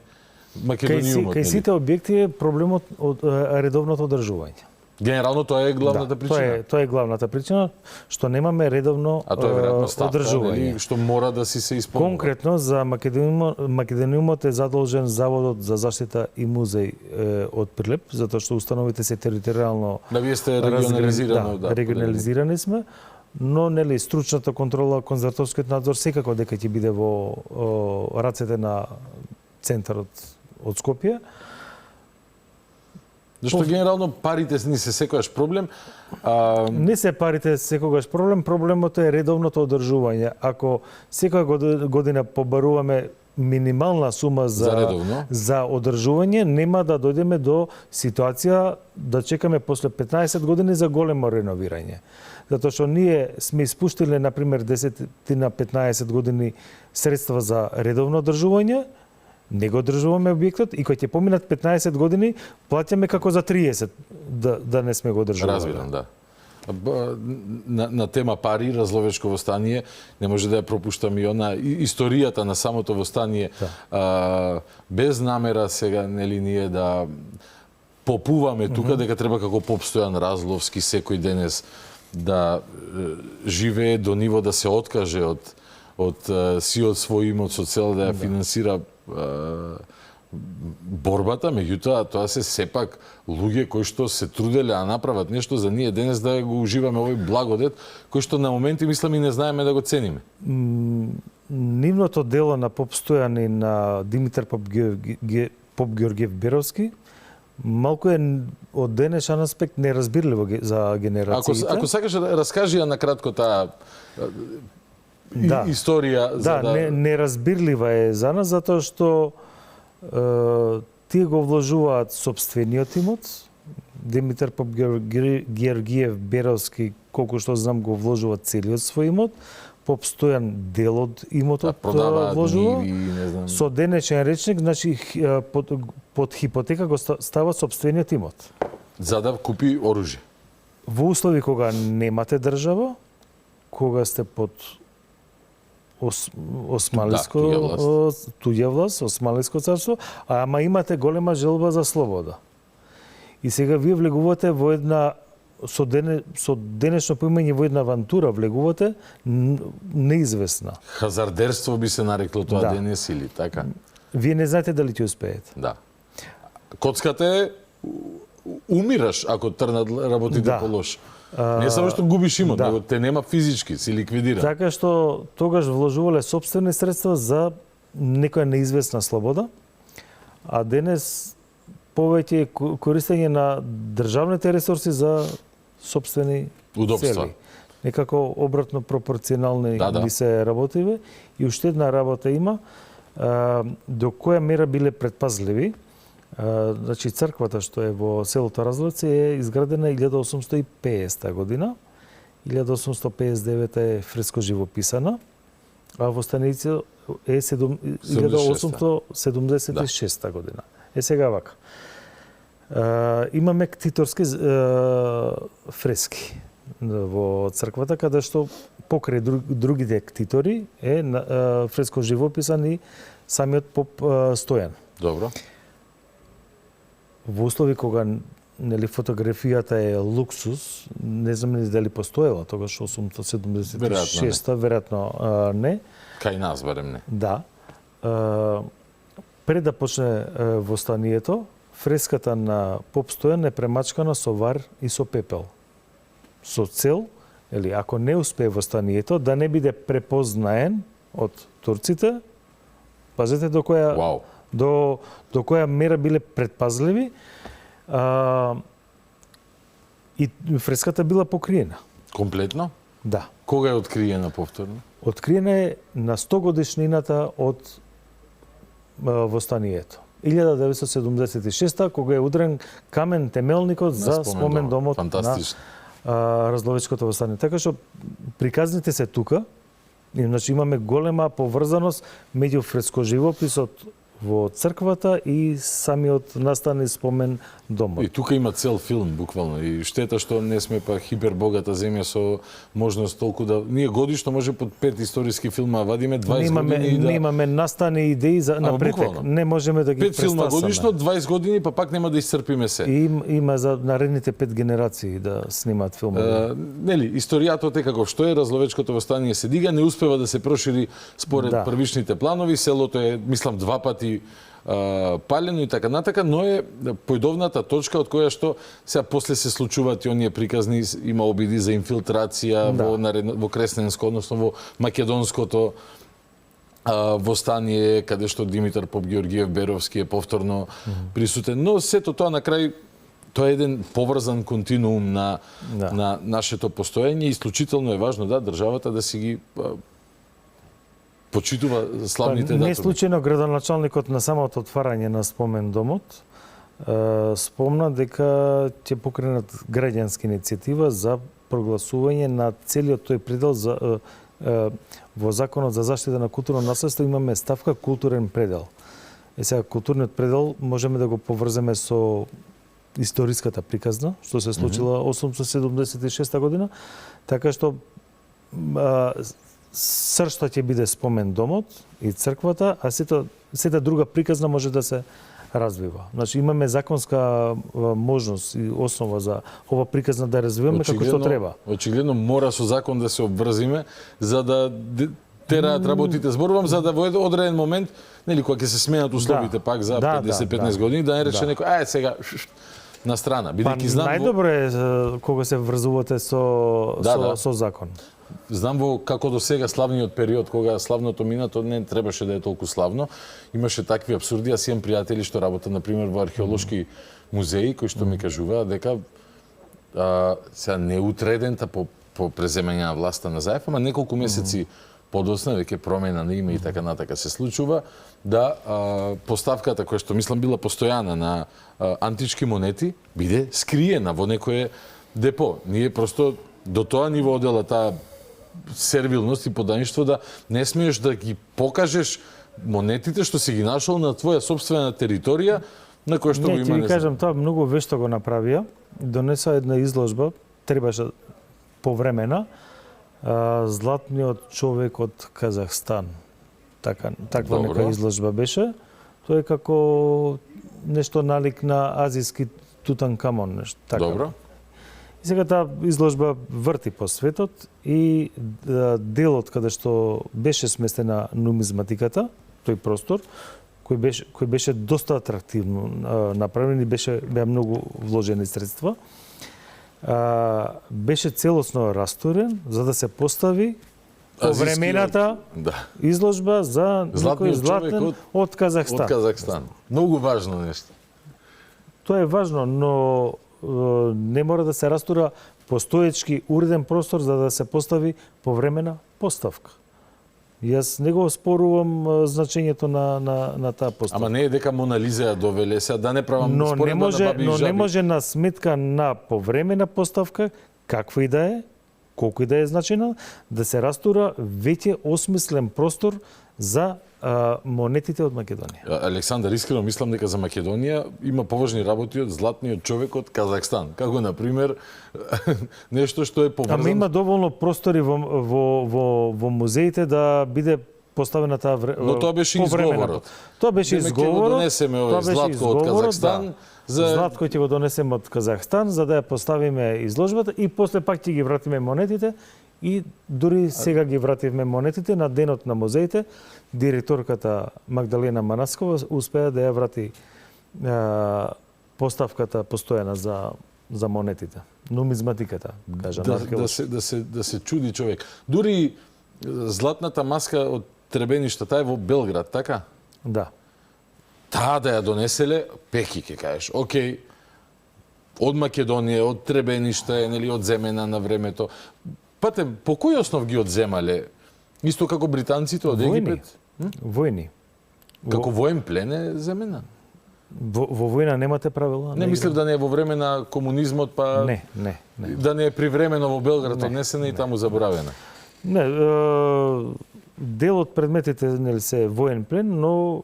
македониумот. Кај сите објекти е проблемот од редовното одржување. Генерално тоа е главната причина. Тоа е главната причина што немаме редовно одржување. А тоа е веројатно ставка, што мора да се исполнува. Конкретно за македониумот е задолжен Заводот за заштита и музеј од Прилеп, затоа што установите се територијално вие сте регионализирано, регионализирани сме. Но стручната контрола, конзерваторскиот надзор секако дека ќе биде во рацете на центарот од Скопје. Зашто генерално парите ни се секогаш проблем? Не се парите секогаш проблем, проблемот е редовното одржување. Ако секоја година побаруваме минимална сума за одржување, нема да дојдеме до ситуација да чекаме после 15 години за големо реновирање. Затоа што ние сме испуштиле, например, 10-15 години средства за редовно одржување, не го одржуваме објектот и кога ќе поминат 15 години, плаќаме како за 30 да не сме го одржували. Разбирам, да. На тема пари, разловечко востание, не може да ја пропуштам и она историјата на самото востание, без намера сега, нели, ние да попуваме тука, дека треба како Поп Стојан Разловски секој денес да живее до ниво да се откаже од сиот свој имот со цел да ја финансира борбата, меѓутоа тоа се сепак луѓе кои што се труделе да направат нешто за ние денес да го уживаме овој благодет кој што на моменти мислам и не знаеме да го цениме. Нивното дело на Поп Стојан и на Димитар Поп Георгиев Беровски малку е од денешен аспект неразбирливо за генерациите. Ако сакаш да раскажи на кратко таа историја за неразбирлива е за нас затоа што тие го вложуваат сопствениот имот. Димитар Поп Георгиев Беровски, колку што знам, го вложува целиот свој имот. Поп Стојан дел од имотот вложува. Со денешен речник, значи под хипотека го става сопствениот имот. За да купи оружје. Во услови кога немате држава, кога сте под османлиско туѓа власт, османлиско царство, ама имате голема желба за слобода. И сега вие влегувате во една со денешно поимање во една авантура влегувате неизвестна. Хазардерство би се нарекло тоа денес или така? Вие не знаете дали ќе успеете. Да. Коцката е умираш ако трнат работите по лош. Не само што губиш имот, него те нема физички, си ликвидиран. Така што тогаш вложувале сопствени средства за некоја неизвестна слобода, а денес повеќе користење на државните ресурси за сопствени удобства. Цели. Некако обратно пропорционални би се работиве и уште една работа има до која мера биле предпазливи. Значи црквата што е во селото Разловци е изградена 1850 година. 1859 е фреско живописана, а во станица е 1876 година. Е сега вака. Имаме ктиторски фрески во црквата, каде што покрај другите ктитори е фреско живописан и самиот Поп Стојан. Добро. Во услови кога фотографијата е луксус, не знам дали постоела тогаш 1876, веројатно не. Кај нас барем не. Да. Пред да почне востанието, фреската на Поп Стојан е премачкана со вар и со пепел. Со цел, ако не успее востанието, да не биде препознаен од турците. Пазете до која до која мера биле предпазливи и фреската била покриена. Комплетно? Да. Кога е откриена повторно? Откриена е на 100 годишнината од востанието. 1976 кога е удрен камен темелникот за спомен домот на Разловечкото востание. Така што приказните се тука, значи имаме голема поврзаност меѓу фрескоживописот во црквата и самиот настани спомен домот. И тука има цел филм, буквално. И штета што не сме па хипербогата земја со можност толку да... Ние годишно може под 5 историски филма вадиме 20 години и да... Имаме настани идеи за напретек. Не можеме да ги 5 филма годишно, 20 години, па пак нема да исцрпиме се. Има за наредните 5 генерации да снимаат филмови. Нели, историјата е како што е, Разловечкото востание се дига, не успева да се прошири според првичните планови, селото е, мислам, 2 пати палено и така натака, но е појдовната точка од која што сега после се случуваат и оние приказни, има обиди за инфилтрација во Кресненско, односно во македонското востание, каде што Димитар Поп Георгиев Беровски е повторно присутен. Но сето тоа на крај, тоа е еден поврзан континуум на нашето постоење и исклучително е важно државата да си ги почитува славните Не датуми. случајно градоначалникот на самото отварање на спомен домот спомна дека ќе покренат граѓанска иницијатива за прогласување на целиот тој предел за во Законот за заштита на културно наследство имаме ставка културен предел. Сега културниот предел можеме да го поврземе со историската приказна, што се случила 876 година, така што сршта ќе биде спомен домот и црквата, а сета друга приказна може да се развива. Значи имаме законска можност и основа за ова приказна да развиваме како што треба. Очигледно мора со закон да се обврзиме за да тераат работите. Зборувам за да во одреден момент, нели кога ќе се сменат условите пак за 50-15 години, да не рече некој, сега на страна, бидејќи знам најдобро е кога се врзувате со закон. Знам во како до сега славниот период, кога славното минато не требаше да е толку славно, имаше такви апсурди. Јас имам пријатели што работат на пример во археолошки музеи кои што ми кажуваат дека сега неутредента по преземање на власта на Заев, ама неколку месеци подосна веќе промена на име и така натака се случува, да поставката која што мислам била постојана на антички монети биде скриена во некое депо. Ние просто до тоа ниво одела таа сервилност и подаништво да не смееш да ги покажеш монетите што си ги нашол на твоја собствена територија на која што го има. Не, ти кажам, тоа многу вешто го направија. Донеса една изложба, требаше повремена, златниот човек од Казахстан. Таква нека изложба беше. Тоа е како нешто налик на азијски Тутанкамон, нешто така. Добро. И сега таа изложба врти по светот и делот каде што беше сместена нумизматиката, тој простор, кој беше доста атрактивно направен и беа многу вложени средства, беше целосно расторен за да се постави повремената изложба за некој златен од Казахстан. Од Казахстан. Многу важно нешто. Тоа е важно, но не мора да се растура постоечки уреден простор за да се постави повремена поставка. Јас не го спорувам значењето на таа поставка. Ама не е дека Мона Лиза ја довеле, сега да не правам споредба на баби и жаби. Но не може на сметка на повремена поставка, каква и да е, колку и да е значена, да се растура веќе осмислен простор за монетите од Македонија. Александар, искрено мислам дека за Македонија има поважни работи од златниот човек од Казахстан. Како на пример нешто што е поврзано. Ама има доволно простори во музеите да биде поставена таа Но тоа беше изговорот. Тоа беше изговорот. Донесеме овој златко од Казахстан. Златко ќе го донесеме од Казахстан за да ја поставиме изложбата и после пак ќе ги вратиме монетите. И дури сега ги вративме монетите на денот на музеите. Директорката Магдалена Манаскова успеа да ја врати поставката постојана за монетите. Нумизматиката, кажа на археолошки. Да се чуди човек. Дури златната маска од Требеништа, таа е во Белград, така? Да. Таа да ја донеселе, пеки ќе кажеш. Океј, од Македонија, од Требеништа е, нели, одземена на времето. Пате, по кој основ ги одземале? Исто како британците од Египет? Војни. Како воен плен е земена? Во војна немате правила? Не мислев да не е во време на комунизмот, па Не. да не е привремено во Белград однесена и таму забравена. Не, дел од предметите нели се воен плен, но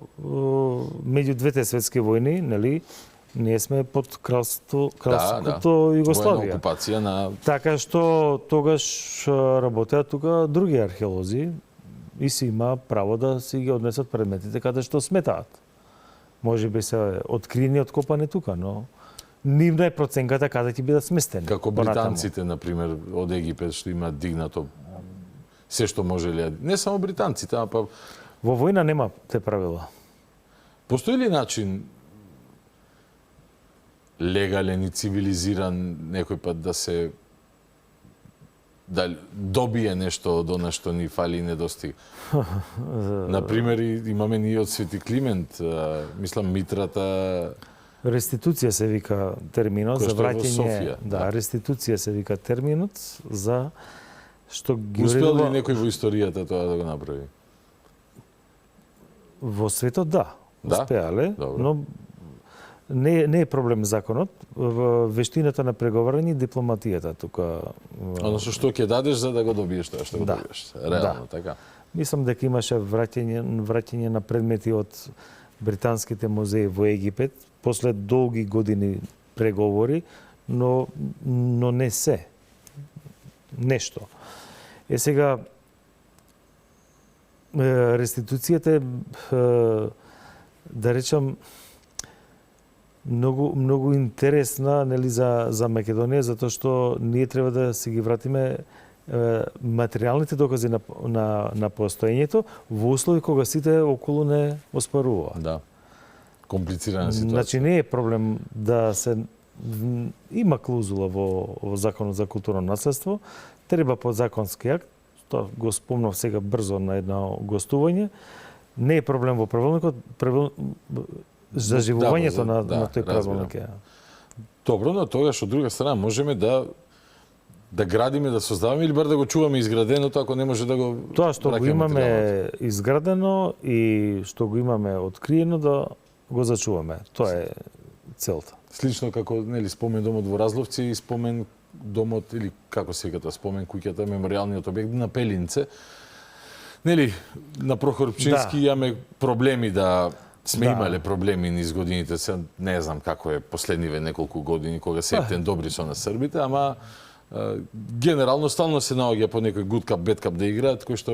меѓу двете светски војни, нели, ние сме под кралството Југославија. Војна окупација на... Така што тогаш работеа тука други археолози и си има право да си ги однесат предметите каде што сметаат. Може би се откриени, откопани тука, но нивна е проценката каде ќе бидат сместени. Како британците, например, од Египет, што имаат дигнато се што можеле. Не само британците, а па... Во војна нема те правила. Постои ли начин легален и цивилизиран некој пат да се добие нешто од она што ни фали и недостига? Например, имаме ние од Свети Климент, мислам Митрата... Реституција се вика терминот за враќање. Да, реституција се вика терминот за што ги Успел ли некој во историјата тоа да го направи? Во светот да, Да? успеале, Добро. но не е проблем законот, вештината на преговарање и дипломатијата тука. Односно што ќе дадеш за да го добиеш тоа што го добиеш. Реално, така. Мислам дека имаше враќање на предмети од британските музеи во Египет после долги години преговори, но не се нешто. Сега реституцијата да речам многу интересна, нели, за Македонија, затоа што ние треба да се ги вратиме материјалните докази на постоењето во услови кога сите околу не оспаруваат. Да. Комплицирана ситуација. Значи не е проблем да се има клаузула во Законот за културно наследство, треба подзаконски акт, тоа го спомнав сега брзо на едно гостување, не е проблем во правилникот, заживувањето на тој правилник е. Добро, но тогаш од друга страна можеме да градиме, да создаваме или бар да го чуваме изграденото, ако не може да го тоа што го имаме изградено и што го имаме откриено да го зачуваме. Тоа е целта. Слично како, нели, спомен домот во Разловци и спомен домот, или како се вика тоа, спомен куќата, меморијалниот објект на Пелинце. Нели, на Прохорпчински имаме проблеми сме имале проблеми низ годините, се не знам како е последниве неколку години кога се ептен добри со на србите, ама генерално стално се наоѓа по некој good cup, bad cup да играат, кој што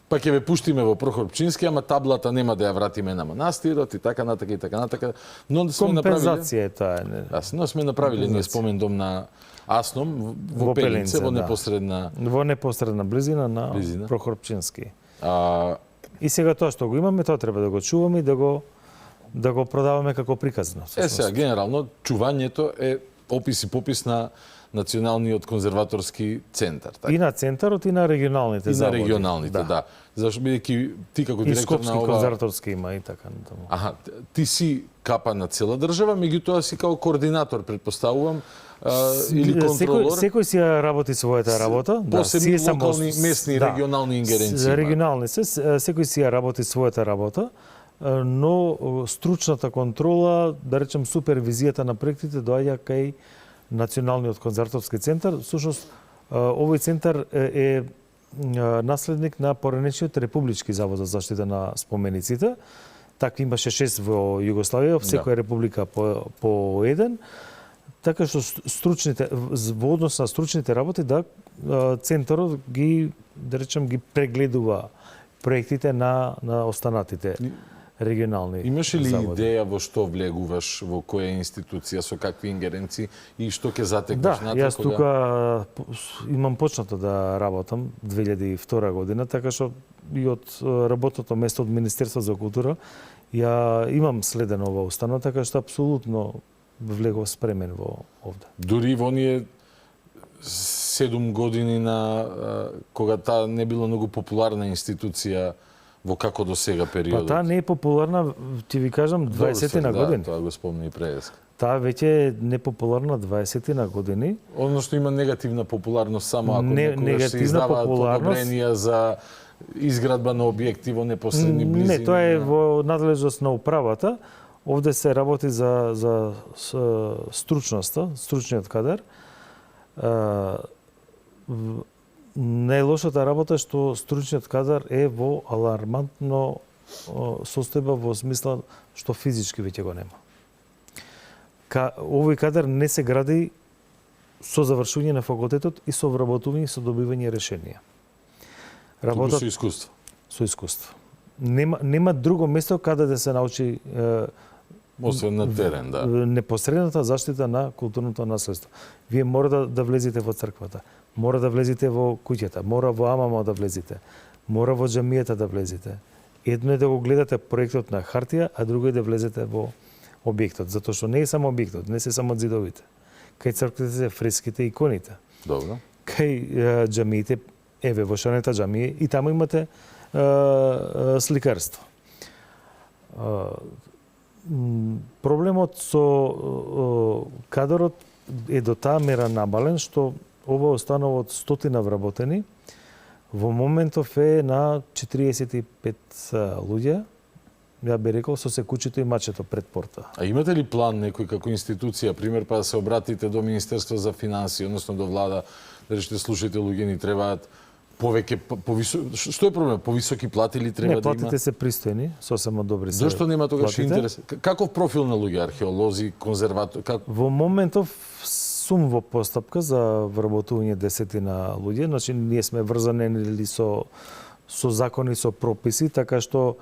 ќе ве пуштиме во Прохорпчински, ама таблата нема да ја вратиме на манастирот и така натака и така натака. Но сме компензација е тоа. Но сме направиле ние спомен дом на Асном во Пелинце, во непосредна близина на Прохорпчински. И сега тоа што го имаме, тоа треба да го чуваме и да го продаваме како приказно. Сега, генерално, чувањето е опис и попис на Националниот конзерваторски центар. Така? И на центарот и на регионалните заводи. И на регионалните, да. Зашто бидејќи ти како директор на ова... И Скопски конзерваторски има и така. Аха, ти си капа на цела држава, меѓутоа си како координатор, предпоставувам, или контролор. Секој си работи својата работа. Посебни локални, местни, регионални ингеренции. Регионални секој си работи својата работа, но стручната контрола, да речем супервизијата на проектите доаѓа кај Националниот конзерваторски центар. Всушност, овој центар е наследник на поранешниот Републички завод за заштита на спомениците. Така имаше 6 во Југославија, во секоја република по еден. Така што во однос на стручните работи, центарот ги прегледува проектите на останатите регионални заводи. Имаш ли идеја во што влегуваш, во која институција, со какви ингеренции и што ќе затекнеш натаму? Јас тука имам почнато да работам 2002 година, така што и од работното место од Министерство за култура ја имам следено ова установа, така што апсолутно влегов спремен во овде. Дури во оние 7 години кога таа не била многу популарна институција во како до сега периодот. Таа не е популарна, ќе ви кажам, 20 години. Тоа го спомни и преска. Таа веќе е непопуларна 20 години. Односно има негативна популарност само ако некогаш се издаваат одобренија за изградба на објекти во непосредни близини. Не, тоа е во надлежност на управата. Овде се работи за стручноста, стручниот кадар. Најлошата работа е што стручниот кадар е во алармантно состојба во смисла што физички веќе го нема. Овој кадар не се гради со завршување на факултетот и со вработување и со добивање решенија. Работа со искуство. Со искуство. Нема друго место каде да се научи освен на терен, да. Непосредната заштита на културното наследство. Вие мора да влезете во црквата, мора да влезете во куќата, мора во амама да влезете, мора во џамијата да влезете. Едно е да го гледате проектот на хартија, а друго е да влезете во објектот, затоа што не е само објектот, не се само ѕидовите. Кај црквите се фреските и иконите. Добро. Кај џамиите, еве во Шанета џамија и таму имате сликарство. Проблемот со кадарот е до таа мера набален што ова останува од 100 вработени Во моментов е на 45 луѓе, ја би рекол, со секучето и мачето пред порта. А имате ли план некој како институција, пример, па да се обратите до Министерство за финансии, односно до влада, да речете, слушајте, луѓе ни требаат повеќе што е проблем? Повисоки плати ли треба не, да има? платите се пристојни, сосема добри се. Зошто нема тогаш платите? интерес? Каков профил на луѓе, археолози, конзерватори, Во моментов сум во постапка за вработување 10 луѓе, значи ние сме врзани со закони, со прописи, така што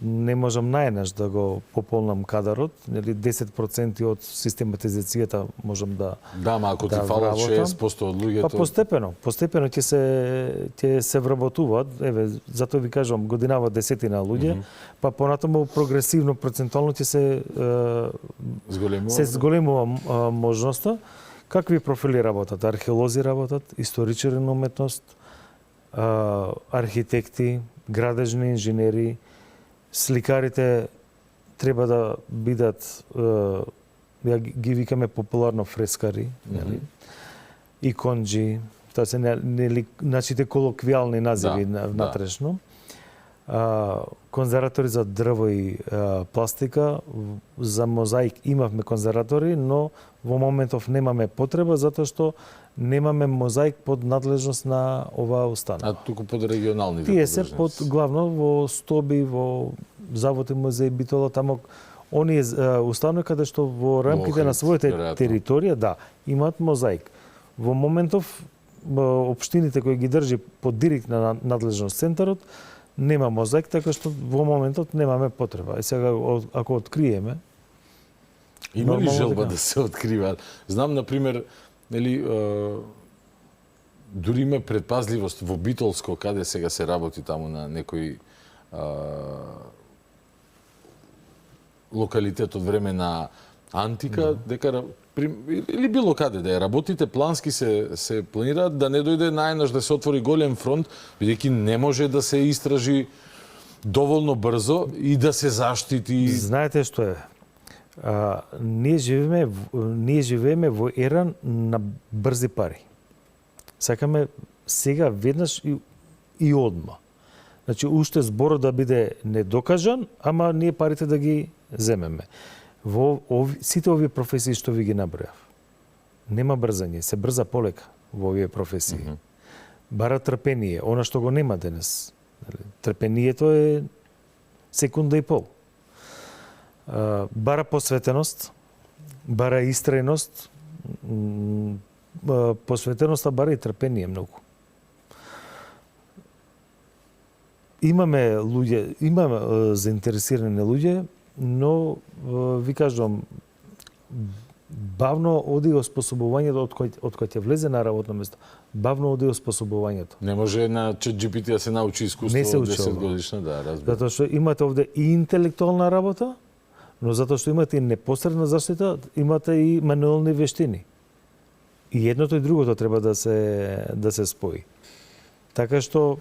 не можам најнаш да го пополнам кадарот, нели 10% од систематизацијата можам да. Да, ма ако ти фалат 6% од луѓето. Па постепено ќе се вработуваат. Еве, затоа ви кажувам, годинава 10 луѓе, па понатаму прогресивно процентуално ќе се зголемува можноста. Какви профили работат? Археолози работат, историчари на уметност, архитекти, градежни инженери, сликарите треба да бидат, ја ги викаме популарно фрескари, нели? Иконџи, тоа се нашите колоквијални називи внатрешно. Конзерватори за дрво и пластика, за мозаик имавме конзерватори, но во моментов немаме потреба затоа што немаме мозаик под надлежност на оваа установа. А туку под регионалните тие се под главно во Стоби, во Завод и музеј Битола, тамо оние установи каде што во рамките на своите територија, имаат мозаик. Во моментов општините кои ги држи под директна надлежност центарот нема мозаик, така што во моментот немаме потреба. И сега ако откриеме, има ли желба да се откриваат? Знам, например, нели, дури има предпазливост во Битолско, каде сега се работи таму на некој локалитет од време на антика, дека или било каде да ја работите, плански се планираат да не дојде најнаш да се отвори голем фронт, бидејќи не може да се истражи доволно брзо и да се заштити. Знаете што е? Ние живееме во ера на брзи пари. Сакаме сега веднаш и одма. Значи уште зборот да биде недокажан, ама ние парите да ги земеме. Во сите овие професии што ви ги набројав, нема брзање, се брза полека во овие професии. Бара трпение, она што го нема денес. Трпението е секунда и пол. Бара посветеност, бара истрајност, посветеноста бара и трпение многу. Имаме луѓе, имаме заинтересирани луѓе, но ви кажувам, бавно оди оспособувањето од кој ќе влезе на работно место. Бавно оди оспособувањето. Не може на ChatGPT да се научи искуство од 10 годишна, да, разбирам. Затоа што имате овде и интелектуална работа, но затоа што имате и непосредна заштита, имате и мануелни вештини. И едното и другото треба да се спои. Така што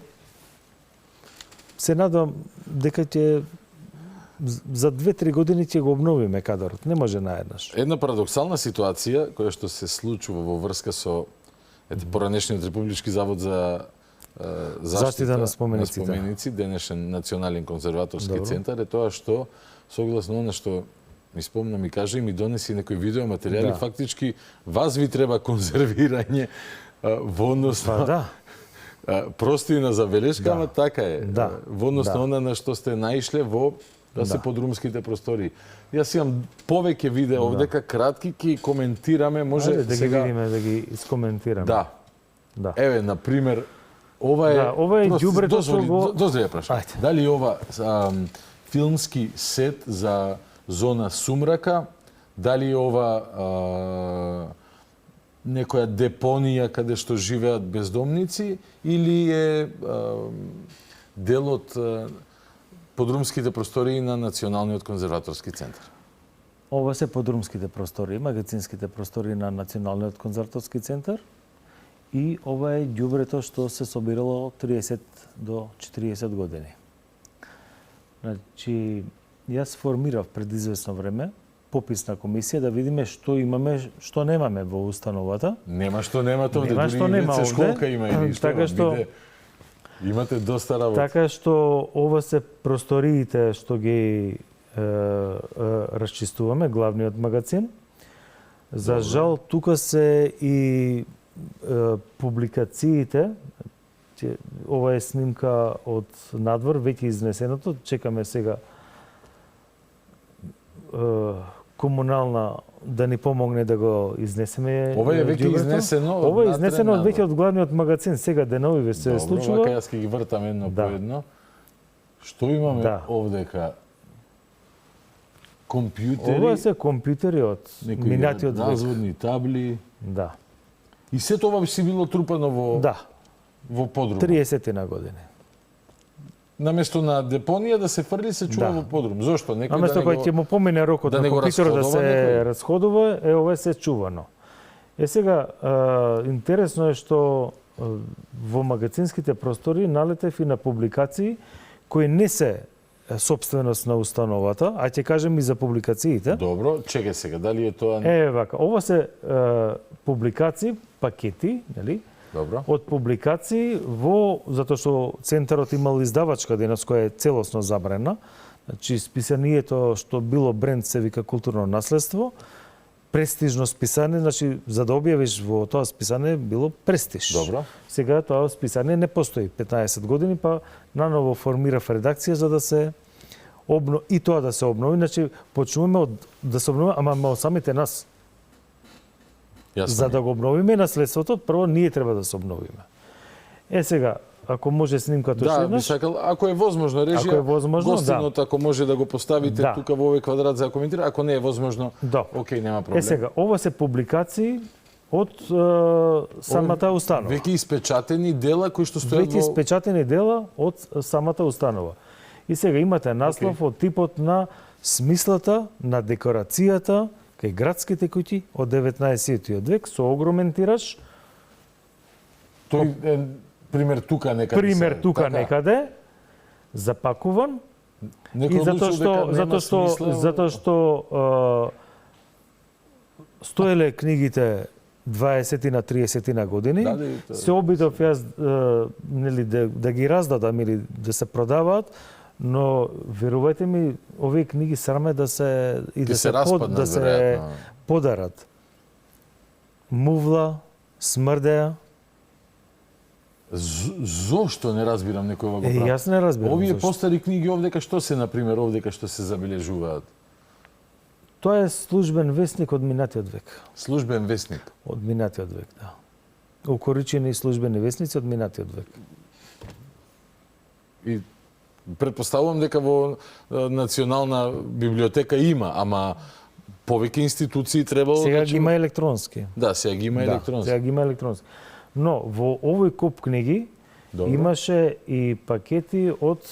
се надам дека ќе за 2-3 години ќе го обновиме кадарот. Не може наеднаш. Една парадоксална ситуација која што се случува во врска со поранешниот Републички завод за заштита на споменици, денешен Национален конзерваторски центар, е тоа што согласно она што ми спомна, ми кажа и ми донеси некои видеоматеријали, фактички вас ви треба конзервирање во однос на простина за белешка, ама така е. Во однос на она на што сте наишле во се подрумските простори. Јас имам повеќе видео овдека, кратки, ки коментираме, може да сега... ги видиме, да ги искоментираме. Да. Еве, например, ова е... ова е ѓубрето што го... Дозволи ја прашам. Дали ова филмски сет за Зона Сумрака, дали ова некоја депонија каде што живеат бездомници, или е дел од подрумските простории на Националниот конзерваторски центар? Ова се подрумските простории, магазинските простории на Националниот конзерваторски центар, и ова е ѓубрето што се собирало 30 до 40 години. Значи, јас формирав пред известно време пописна комисија да видиме што имаме, што немаме во установата. Нема што немате овде, нема дури што нема овде. Школка има или што така што Имате доста работа. Така што ова се просториите што ги расчистуваме, главниот магазин. За жал, тука се и публикациите. Ова е снимка од надвор, веќе изнесеното. Чекаме сега комунална да ни помогне да го изнесеме. Ова е веќе изнесено. Ова е изнесено веќе од главниот магазин. Сега денови се случува. Добро, вака јас ќе ги вртам едно по едно. Што имаме овдека? Компјутери. Ова се компјутери од минатиот век. Разводни табли. Да. И сето ова би си било трупано во подрум. 30 години. Наместо на депонија да се фрли, се чува во подрум. Зошто? Наместо кој ќе му помине рокот на компјутерот да се расходува, ова се чувано. Сега, интересно е што во магазинските простори налетев и на публикации кои не се собственост на установата, а ќе кажем и за публикациите. Добро, чекај сега, дали е тоа... Вака, ова се публикации, пакети, нели? Добро. Од публикации затоа што центарот имал издавачка денес која е целосно забрана. Значи списанието што било бренд се вика културно наследство, престижно списание, значи за да објавиш во тоа списание било престиж. Добро. Сега тоа списание не постои 15 години, па наново формирав редакција за да се и тоа да се обнови, значи почнуваме да се обнови, ама од самите нас. За да го обновиме наследството, прво ние треба да се обновиме. Сега, ако може снимката уште еднаш. Да, би сакал, ако е возможно режија, ако е возможно, гостинот ако може да го поставите тука во овој квадрат за да коментира, ако не е возможно, окей, нема проблем. Сега, ова се публикации од самата установа. Веќе испечатени дела кои што стојат Веќе испечатени дела од самата установа. И сега имате наслов од типот на смислата на декорацијата кај градските куќи од 19 век со огромен тираж. Тој е пример тука некаде. Запакуван. И затоа што стоеле книгите 20 на 30 на години, се обидов јас нели да ги раздадам или да се продаваат, но верувајте ми, овие книги сраме да се подарат. Мувла, смрдеа. Зошто не разбирам некој го прави? Јас не разбирам. Овие постари книги овдека што се на пример овдека што се забележуваат? Тоа е службен весник од минатиот век. Службен весник од минатиот век, да. Укоричени службени весници од минатиот век. И претпоставувам дека во Национална библиотека има, ама повеќе институции требало... Сега ги има електронски. Да, сега ги има електронски. Сега ги има електронски. Но во овој куп книги имаше и пакети од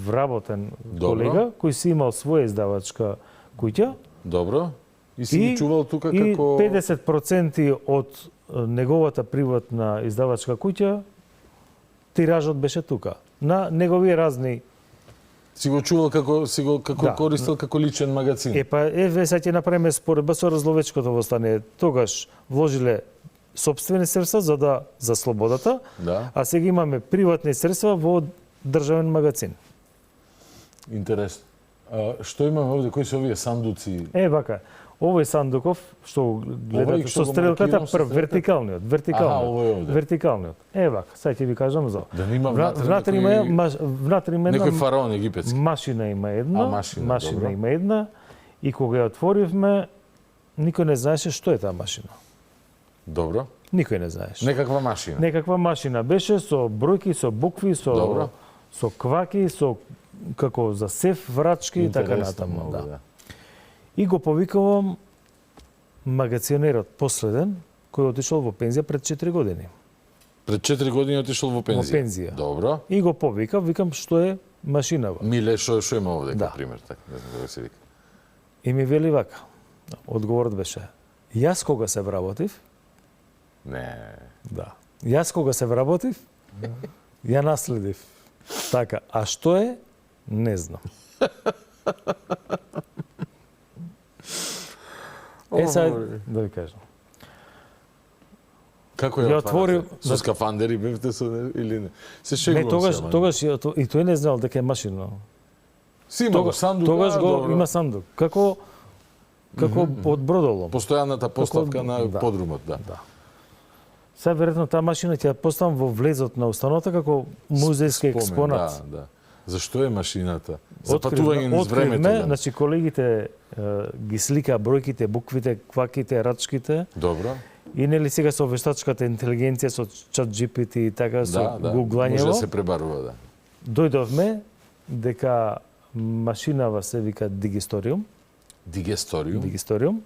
вработен колега кој си имал своја издавачка куќа. Добро. И си ги чувал тука како... И 50% од неговата приватна издавачка куќа тиражот беше тука. На негови разни... Си го чувал како користел како личен магазин. Сега ќе направиме споредба со Разловечкото востание. Тогаш вложиле сопствени средства за слободата, а сега имаме приватни средства во државен магазин. Интересно. Што имаме овде? Кои се овие сандуци? Вака. Овој сандуков, што гледате, со стрелката прв, вертикалниот. Вертикалниот. Вака, сега ќе ви кажам за. Да нема внатре има некој фараон египетски. Машина има една, машина има една, и кога ја отворивме, никој не знаеше што е таа машина. Добро. Никој не знаеше. Некаква машина. Некаква машина беше со бројки, со букви, со кваки, со како за сеф, врачки и така натаму. И го повикувам магазинерот последен, кој отишол во пензија пред 4 години. Пред 4 години отишол во пензија? Во пензија. Добро. И го викам што е машинава. Миле, што има овде, како пример, така, не знам како се вика. И ми вели вака. Одговорот беше: јас кога се вработив, јас кога се вработив, ја наследив. Така, а што е, не знам. Сега, да ви кажам. Како ја отворив? Со скафандери бевте со или не? Се шегувам. Не, тогаш и тој не знаел дека е машина. Си има го сандук. Тогаш го има сандук. Како од бродолом. Постојаната поставка на подрумот, да. Сега веројатно таа машина ќе ја поставам во влезот на установата како музејски експонат. Да. Зашто е машината? За патување низ времето. Да. Значи колегите ги слика бројките, буквите, кваките, рачките. Добро. И нели сега со вештачката интелигенција, со чат GPT и така, со гуглањево. Може да се пребарува, да. Дојдовме дека машинава се вика Дигисториум. Дигисториум.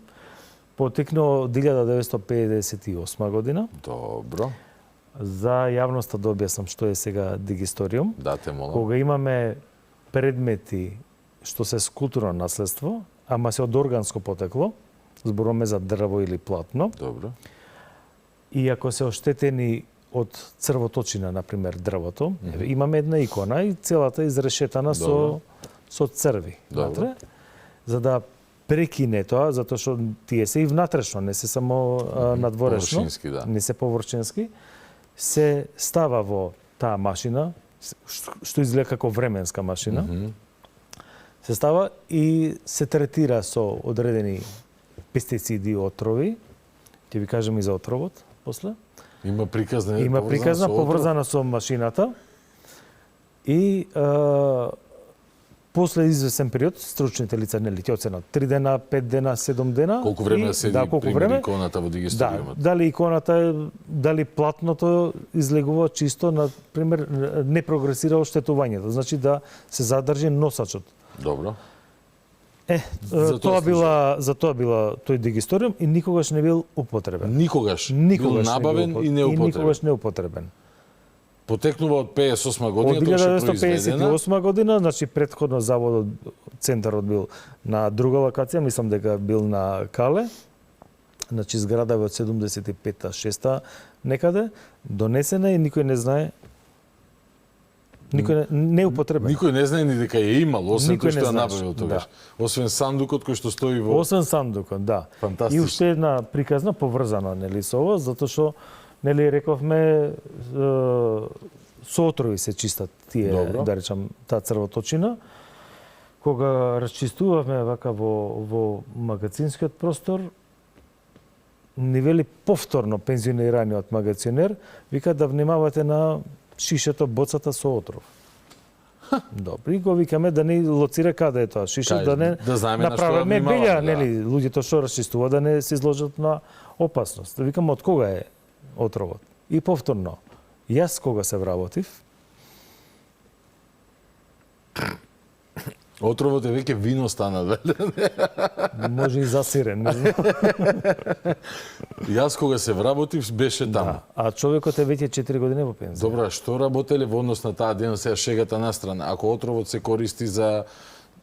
Потекно од 1958 година. Добро. За јавноста да објаснам што е сега Дигисториум. Да, те молам. Кога имаме предмети што се културно наследство, ама се од органско потекло, зборуваме за дрво или платно. Добро. И ако се оштетени од црвоточина, например, дрвото, имаме една икона и целата изрешетана со црви. Натре, за да прекине тоа, затоа што тие се и внатрешно, не се само надворешно, не се површински, се става во таа машина, што изгледа како временска машина, се става и се третира со одредени пестициди, отрови. Ќе ви кажем и за отровот после. Има приказна, поврзана со машината. И после извесен период, стручните лица нели ќе оценат 3 дена, 5 дена, 7 дена. Колку време седи пример иконата во Дигисториумот? Да, дали иконата, дали платното излегува чисто, на пример, не прогресира оштетувањето, значи да се задржи носачот. Добро. За тоа била тој Дигисториум и никогаш не бил употребен. Никогаш бил набавен и неупотребен. И никогаш не употребен. Потекнува од 58 година, од 1958 година, значи претходно заводот, центарот бил на друга локација, мислам дека бил на Кале, значи зграда од 75-та, 6-та некаде, донесена и никој не знае, никој не употребен. Никој не знае ни дека е имал, освен тој што ја набавил тогаш. Освен сандукот кој што стои во... Освен сандукот, да. Фантастично. И уште една приказна поврзана, нели, со ова, затоа што нели рековме со отрови се чистат тие, да речам, таа црвоточина. Кога расчистувавме вака во магазинскиот простор, ни вели повторно пензионираниот магазинер, вика да внимавате на шишето, боцата со отров. Добри, го викаме да не лоцира каде е тоа шише, да не направиме белја, нели, луѓето што расчистува да не се изложат на опасност. Да викаме од кога е отровот. И повторно, јас кога се вработив, отровот е веќе вино стана, може и засирен, не знам. Јас кога се вработив беше таму. А човекот е веќе 4 години во пензија. Добра, што работеле во однос на таа ден, сега шегата на страна? Ако отровот се користи за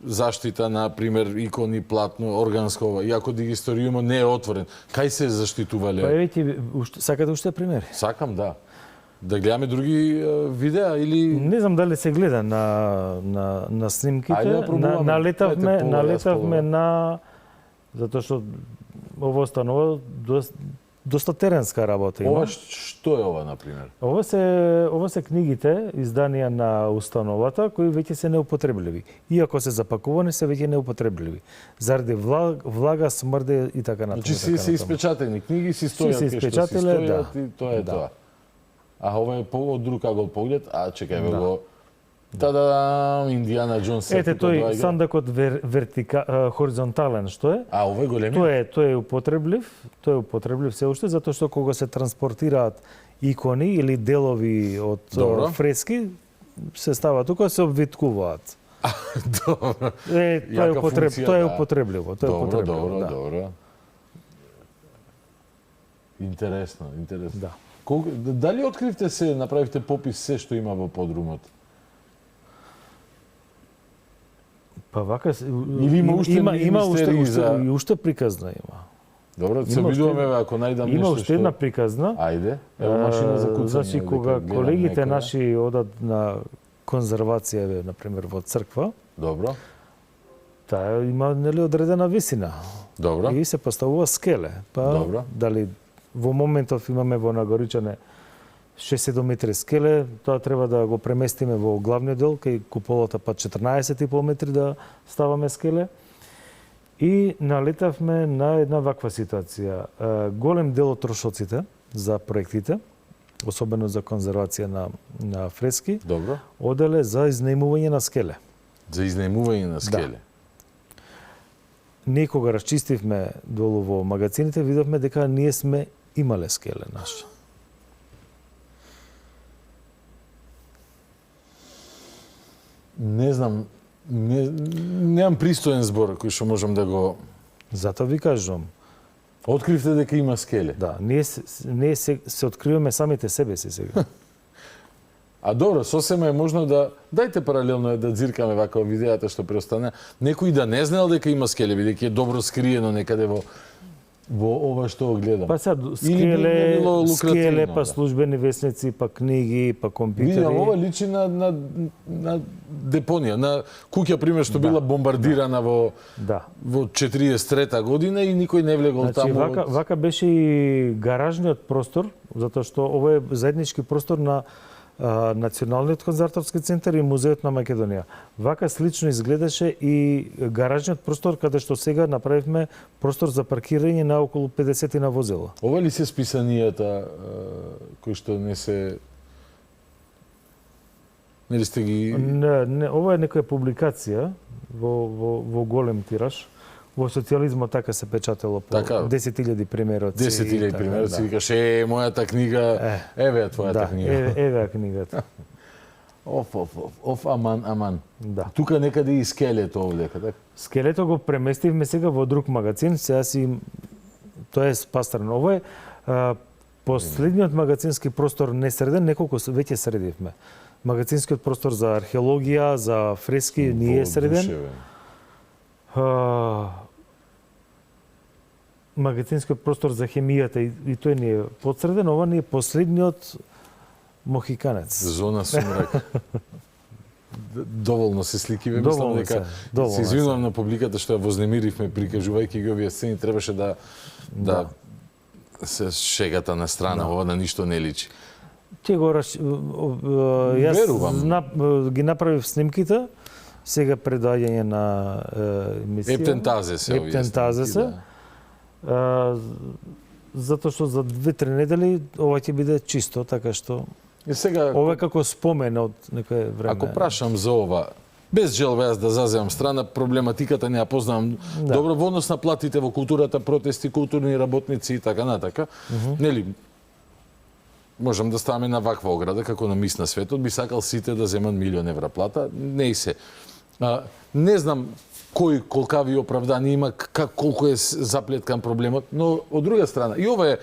заштита на пример икони, платно, органско, и ако Дигисториумот не е отворен, кај се заштитувале? Па веќе сакате уште примери? Сакам, да. Да гледаме други видеа или не знам дали се гледа на снимките. Налетавме на затоа што ова станува доста теренска работа има. Ова што е ова, например? Ова се книгите, изданија на установата, кои веќе се неупотребливи. Иако се запакувани, се веќе неупотребливи. Заради влага, смрде и така натаму. Значи се испечатени книги, си стојат кај што си стојат и тоа е тоа. А ова е од друг агол поглед, а чекај го. Тадам, Индиана Джонс. Ете тој сандакот хоризонтален што е? А ова е големи? Тој е употребив се уште затоа што кога се транспортираат икони или делови од фрески се става тука се обвиткуваат. Добро. Тоа е употребливо, Добро. Интересно. Да. Дали откривте се, направивте попис се што има во подрумот? Па вака или има уште приказна има. Добро, се обидуваме ако најдам нешто. Има уште една приказна. Ајде, ево машина за куцање. Значи кога колегите наши одат на конзервација, на пример во црква. Добро. Таа има нели одредена висина. Добро. И се поставува скеле. Па добро. Дали во моментов имаме во Нагоричане 6-7 метри скеле, тоа треба да го преместиме во главниот дел, кај куполата па 14,5 метри да ставаме скеле. И налетавме на една ваква ситуација. Голем дел од трошоците за проектите, особено за конзервација на фрески, Добро. оделе за изнаемување на скеле. За изнаемување на скеле. Ние кога расчистивме долу во магазините, видовме дека ние сме имале скеле наши. Не знам, немам пристоен збор кој што можам да го... Затоа ви кажувам. Откривте дека има скеле. Да, ние се откриваме самите себе си сега. А добро, сосема е можно да... Дајте паралелно да дзиркаме вака видеата што преостане. Некој да не знаел дека има скеле, бидејќи е добро скриено некаде во ова што го гледам. Па сега скеле, па службени весници, па книги, па компјутери. Видам, ова личи на депонија, на куќа пример што била бомбардирана во 43-та година и никој не влегол таму. Вака беше и гаражниот простор, затоа што ова е заеднички простор на Националниот конзерваторски центар и Музеот на Македонија. Вака слично изгледаше и гаражниот простор каде што сега направивме простор за паркирање на околу 50 на возила. Ова ли се списанијата кои што не се... Нели сте ги... Не, ова е некоја публикација во голем тираж. Во социјализмот така се печатело по 10.000 примероци. 10.000 примероци, викаш, мојата книга, еве твојата книга. Еве книгата. Аман. Да. Тука некаде и скелето овдека, така? Скелето го преместивме сега во друг магазин, сега тоа е спастрано. Ова е последниот магазински простор не среден, неколку веќе средивме. Магазинскиот простор за археологија, за фрески не е среден. Магазинскиот простор за хемијата и тој не е подсреден, ова не е последниот мохиканец. Зона сумрак. Доволно се сликиве, мислам дека се извинувам на публиката што ја вознемиривме прикажувајќи ги овие сцени, требаше да се шегата на страна, ова на ништо не личи. Јас ги направив снимките, сега предоаѓање на емисија. Ептентазе се. Затоа што за 2-3 недели ова ќе биде чисто, така што ова е како спомен од некое време. Ако прашам за ова, без желба јас да заземам страна, проблематиката не ја познавам добро во однос на платите во културата, протести, културни работници и така натака. Нели, можам да ставаме на ваква ограда, како на мис на светот, би сакал сите да земат 1.000.000 евра плата, не и се. Не знам кој колкави оправдани има, колку е заплеткан проблемот, но од друга страна, и ова е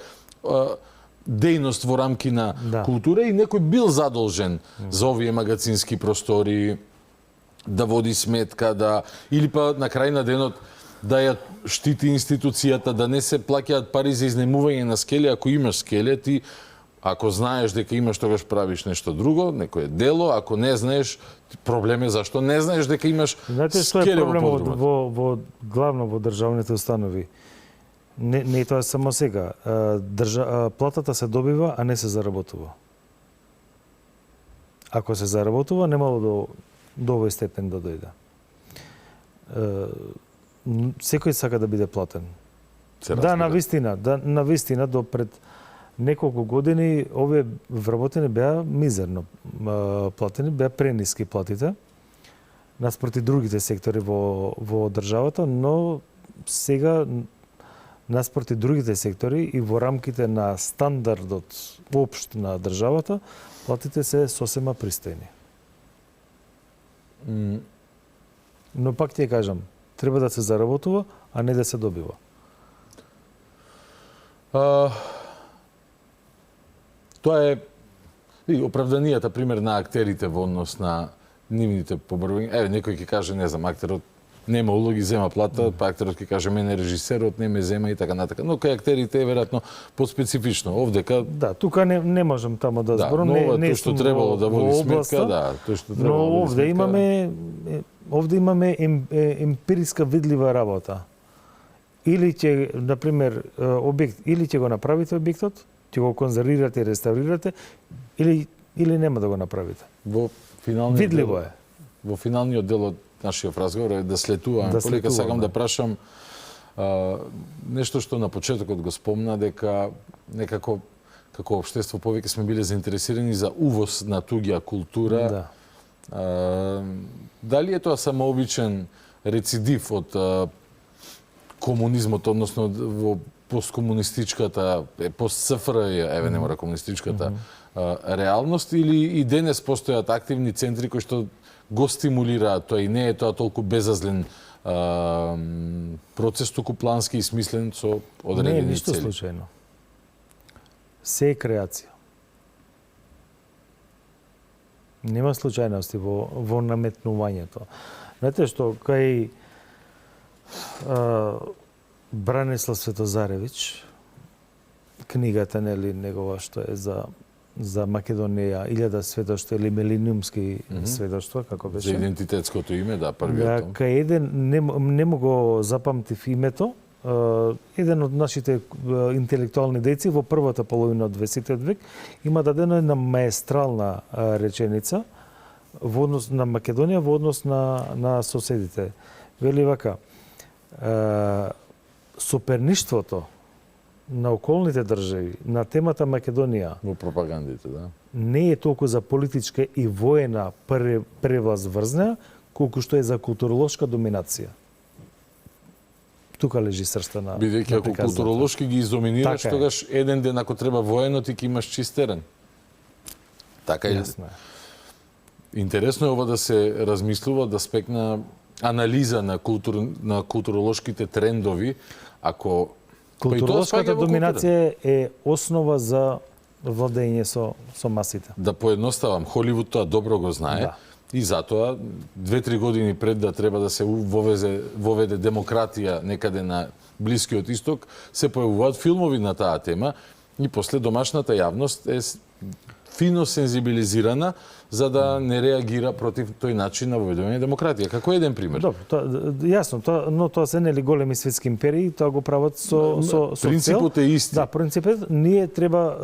дејност во рамки на култура и некој бил задолжен за овие магазински простори, да води сметка, или па на крај на денот да ја штити институцијата, да не се плаќаат пари за изнемување на скеле. Ако имаш скеле, ти ако знаеш дека имаш, тогаш правиш нешто друго, некое дело, ако не знаеш, проблем е зашто не знаеш дека имаш скеле во подрумот. Знаете што е проблем главно во државните установи? Не е тоа само сега. Платата се добива, а не се заработува. Ако се заработува, немало до овој степен да дојде. Секој сака да биде платен. Да, навистина, до пред неколку години овие вработени беа мизерно платени, беа прениски платите наспроти другите сектори во државата, но сега наспроти другите сектори и во рамките на стандардот општ на државата, платите се сосема пристојни. Но пак ти кажам, треба да се заработува, а не да се добива. Тоа е оправданијата пример на актерите во однос на нивните поборувања. Некој ќе каже, не знам, актерот нема улоги, зема плата, па актерот ќе каже, мене режисерот не ме зема и така натака. Но кај актерите е веројатно поспецифично. Овдека тука не можам таму да зборам, не тој што требало да води сметка, тој што требало да води сметка. Но овде имаме емпириска видлива работа. Или ќе, на пример, објект, или ќе го направите објектот, ќе го конзервирате и реставрирате, или нема да го направите. Во финалниот Видливо е. Во финалниот дел од нашиот разговор е да слетуваме. Полека сакам да прашам нешто што на почетокот го спомна, дека некако како општество повеќе сме биле заинтересирани за увоз на туѓа култура. Да. Дали е тоа само обичен рецидив од комунизмот, односно во посткомунистичката, пост-СФРЈ, еве не мора комунистичката реалност, или и денес постојат активни центри кои што го стимулираат тоа и не е тоа толку безазлен процес, туку плански и смислен со одредени цели? Не е ништо случајно. Се е креација. Нема случајности во наметнувањето. Знаете што, кај Бранислав Светозаревич, книгата, нели, негова што е за Македонија, 1000 сведоштва или милениумски сведоштва, како беше. За идентитетското име, да, првиот том. Кај еден, не му го запамтив името, еден од нашите интелектуални дејци во првата половина од 20 век има дадена една маестрална реченица во однос на Македонија, во однос на соседите. Вели вака, соперништвото на околните држави на темата Македонија во пропагандите, да, не е толку за политичка и воена превласт врз неа, колку што е за културолошка доминација. Тука лежи срцата на бидејќи ако културолошки ги издоминираш, така тогаш еден ден ако треба воено ти ќе имаш чист терен. Така е. Интересно е ова да се размислува од аспект на анализа на културолошките трендови, ако културолошката доминација е основа за владење со масите. Да поедноставам, Холивуд тоа добро го знае. Да. И затоа 2-3 години пред да треба да се воведе демократија некаде на Блискиот Исток, се појавуваат филмови на таа тема и после домашната јавност е фино сензибилизирана за да не реагира против тој начин на воведување демократија. Како еден пример? Добро, јасно, но тоа се нели големи светски империи, тоа го прават со принципот е исти. Да, принципот ние треба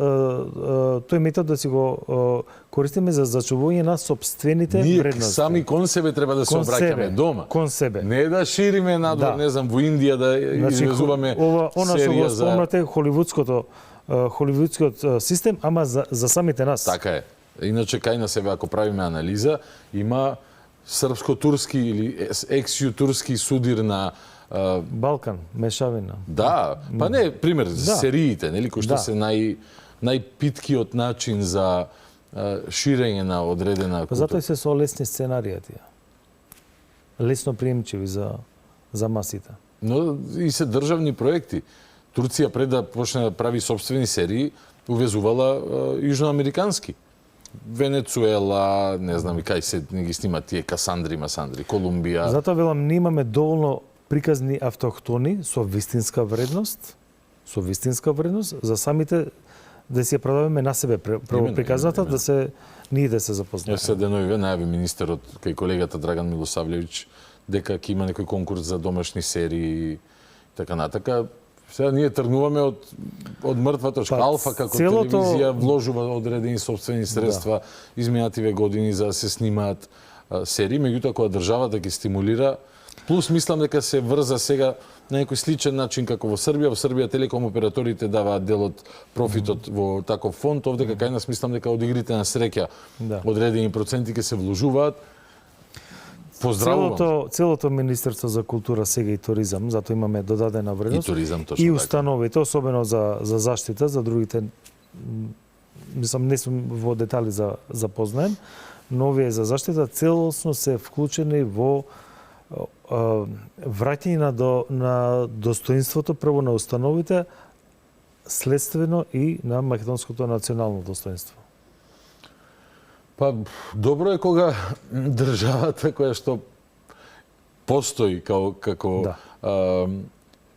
тој метод да си го користиме за зачувување на сопствените вредности. Ние сами кон себе треба да се обраќаме дома. Кон себе. Не да шириме надвор, не знам, во Индија да извезуваме серија за... Спомнате холивудскиот систем, ама за самите нас. Така е. Иначе кај на себе, ако правиме анализа, има српско-турски или екс-турски судир на Балкан, мешавина. Да, па не, пример, сериите, нели, кои што се најпиткиот начин за ширење на одредена култура. Затоа се со лесни сценарија тие. Лесно приемчиви за масите. Но и се државни проекти. Турција пред да почне да прави собствени серии, увезувала јужноамерикански. Венецуела, не знам и кај се не ги снимат тие Касандри, Масандри, Колумбија. Затоа велам, ние имаме доволно приказни автохтони со вистинска вредност, за самите да си ја продаваме на себе прво приказната, да се ние да се запознаеме. Се денови најави министерот кај колегата Драган Милосавлевиќ дека ќе има некој конкурс за домашни серии и така натака. Сега ние тргнуваме од мртва точка. Алфа како телевизија вложува одредени собствени средства изминативе години за да се снимаат серии, меѓутоа кога државата ги стимулира, плюс мислам дека се врза сега на некој сличен начин како во Србија. Во Србија телеком операторите даваат дел од профитот во таков фонд, овде кај нас мислам дека од игрите на среќа одредени проценти ќе се вложуваат. Целото Министерство за култура сега и туризам, затоа имаме додадена вредност. И туризам, точно и установите, особено за заштита, за другите, мислам, не сум во детали запознаен, но овие за заштита целосно се вклучени во враќање на достоинството, прво на установите, следствено и на македонското национално достоинство. Па, добро е кога државата која што постои како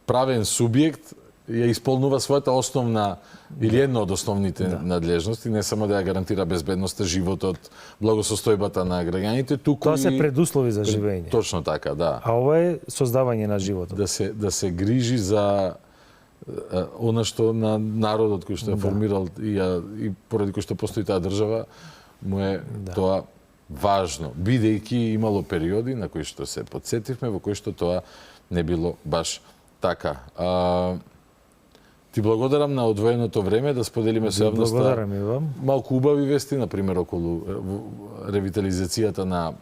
правен субјект ја исполнува својата основна или една од основните надлежности, не само да ја гарантира безбедноста, животот, благосостојбата на граѓаните, туку Тоа се и предуслови за живење. Точно така, да. А ова е создавање на животот. Да се грижи за она што на народот кој што е формирал и поради кој што постои таа држава, му е тоа важно, бидејќи имало периоди на кои што се подсетивме, во кои што тоа не било баш така. Ти благодарам на одвоеното време да споделиме со јавноста малку убави вести, например околу ревитализацијата на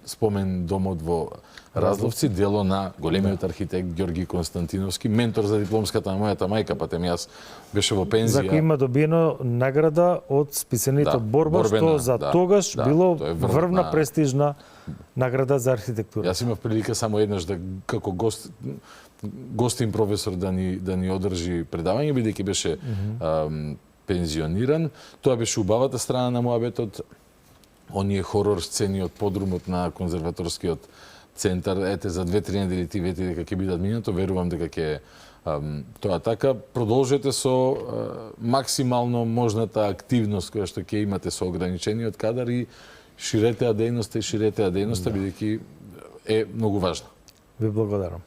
спомен домот во Разловци, дело на големиот архитект Ѓорги Константиновски, ментор за дипломската на мојата мајка, патем јас беше во пензија. За кој има добиено награда од списанието Борба, што за тогаш било врвна престижна награда за архитектура. Јас имав прилика само еднаш да како гостин професор да ни одржи предавање, бидејќи беше пензиониран. Тоа беше убавата страна на муабетот, оние хорор сцени од подрумот на конзерваторскиот центар. Ете, за 2-3 недели ти вети дека ќе бидат минато, верувам дека ќе тоа така. Продолжете со максимално можната активност која што ќе имате со ограничениот кадар и ширете дејноста, бидејќи е многу важно. Ви благодарам.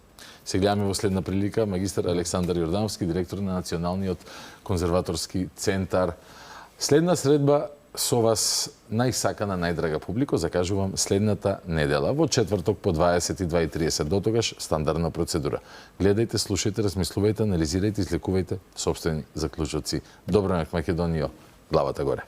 Се гледаме во следна прилика. Магистар Александар Јордановски, директор на Националниот конзерваторски центар. Следна средба со вас, најсакана, најдрага публико, закажувам следната недела, во четврток по 22:30. Дотогаш, стандардна процедура. Гледајте, слушајте, размислувајте, анализирајте, излекувајте сопствени заклучоци. Добро ноќ, Македонијо, главата горе.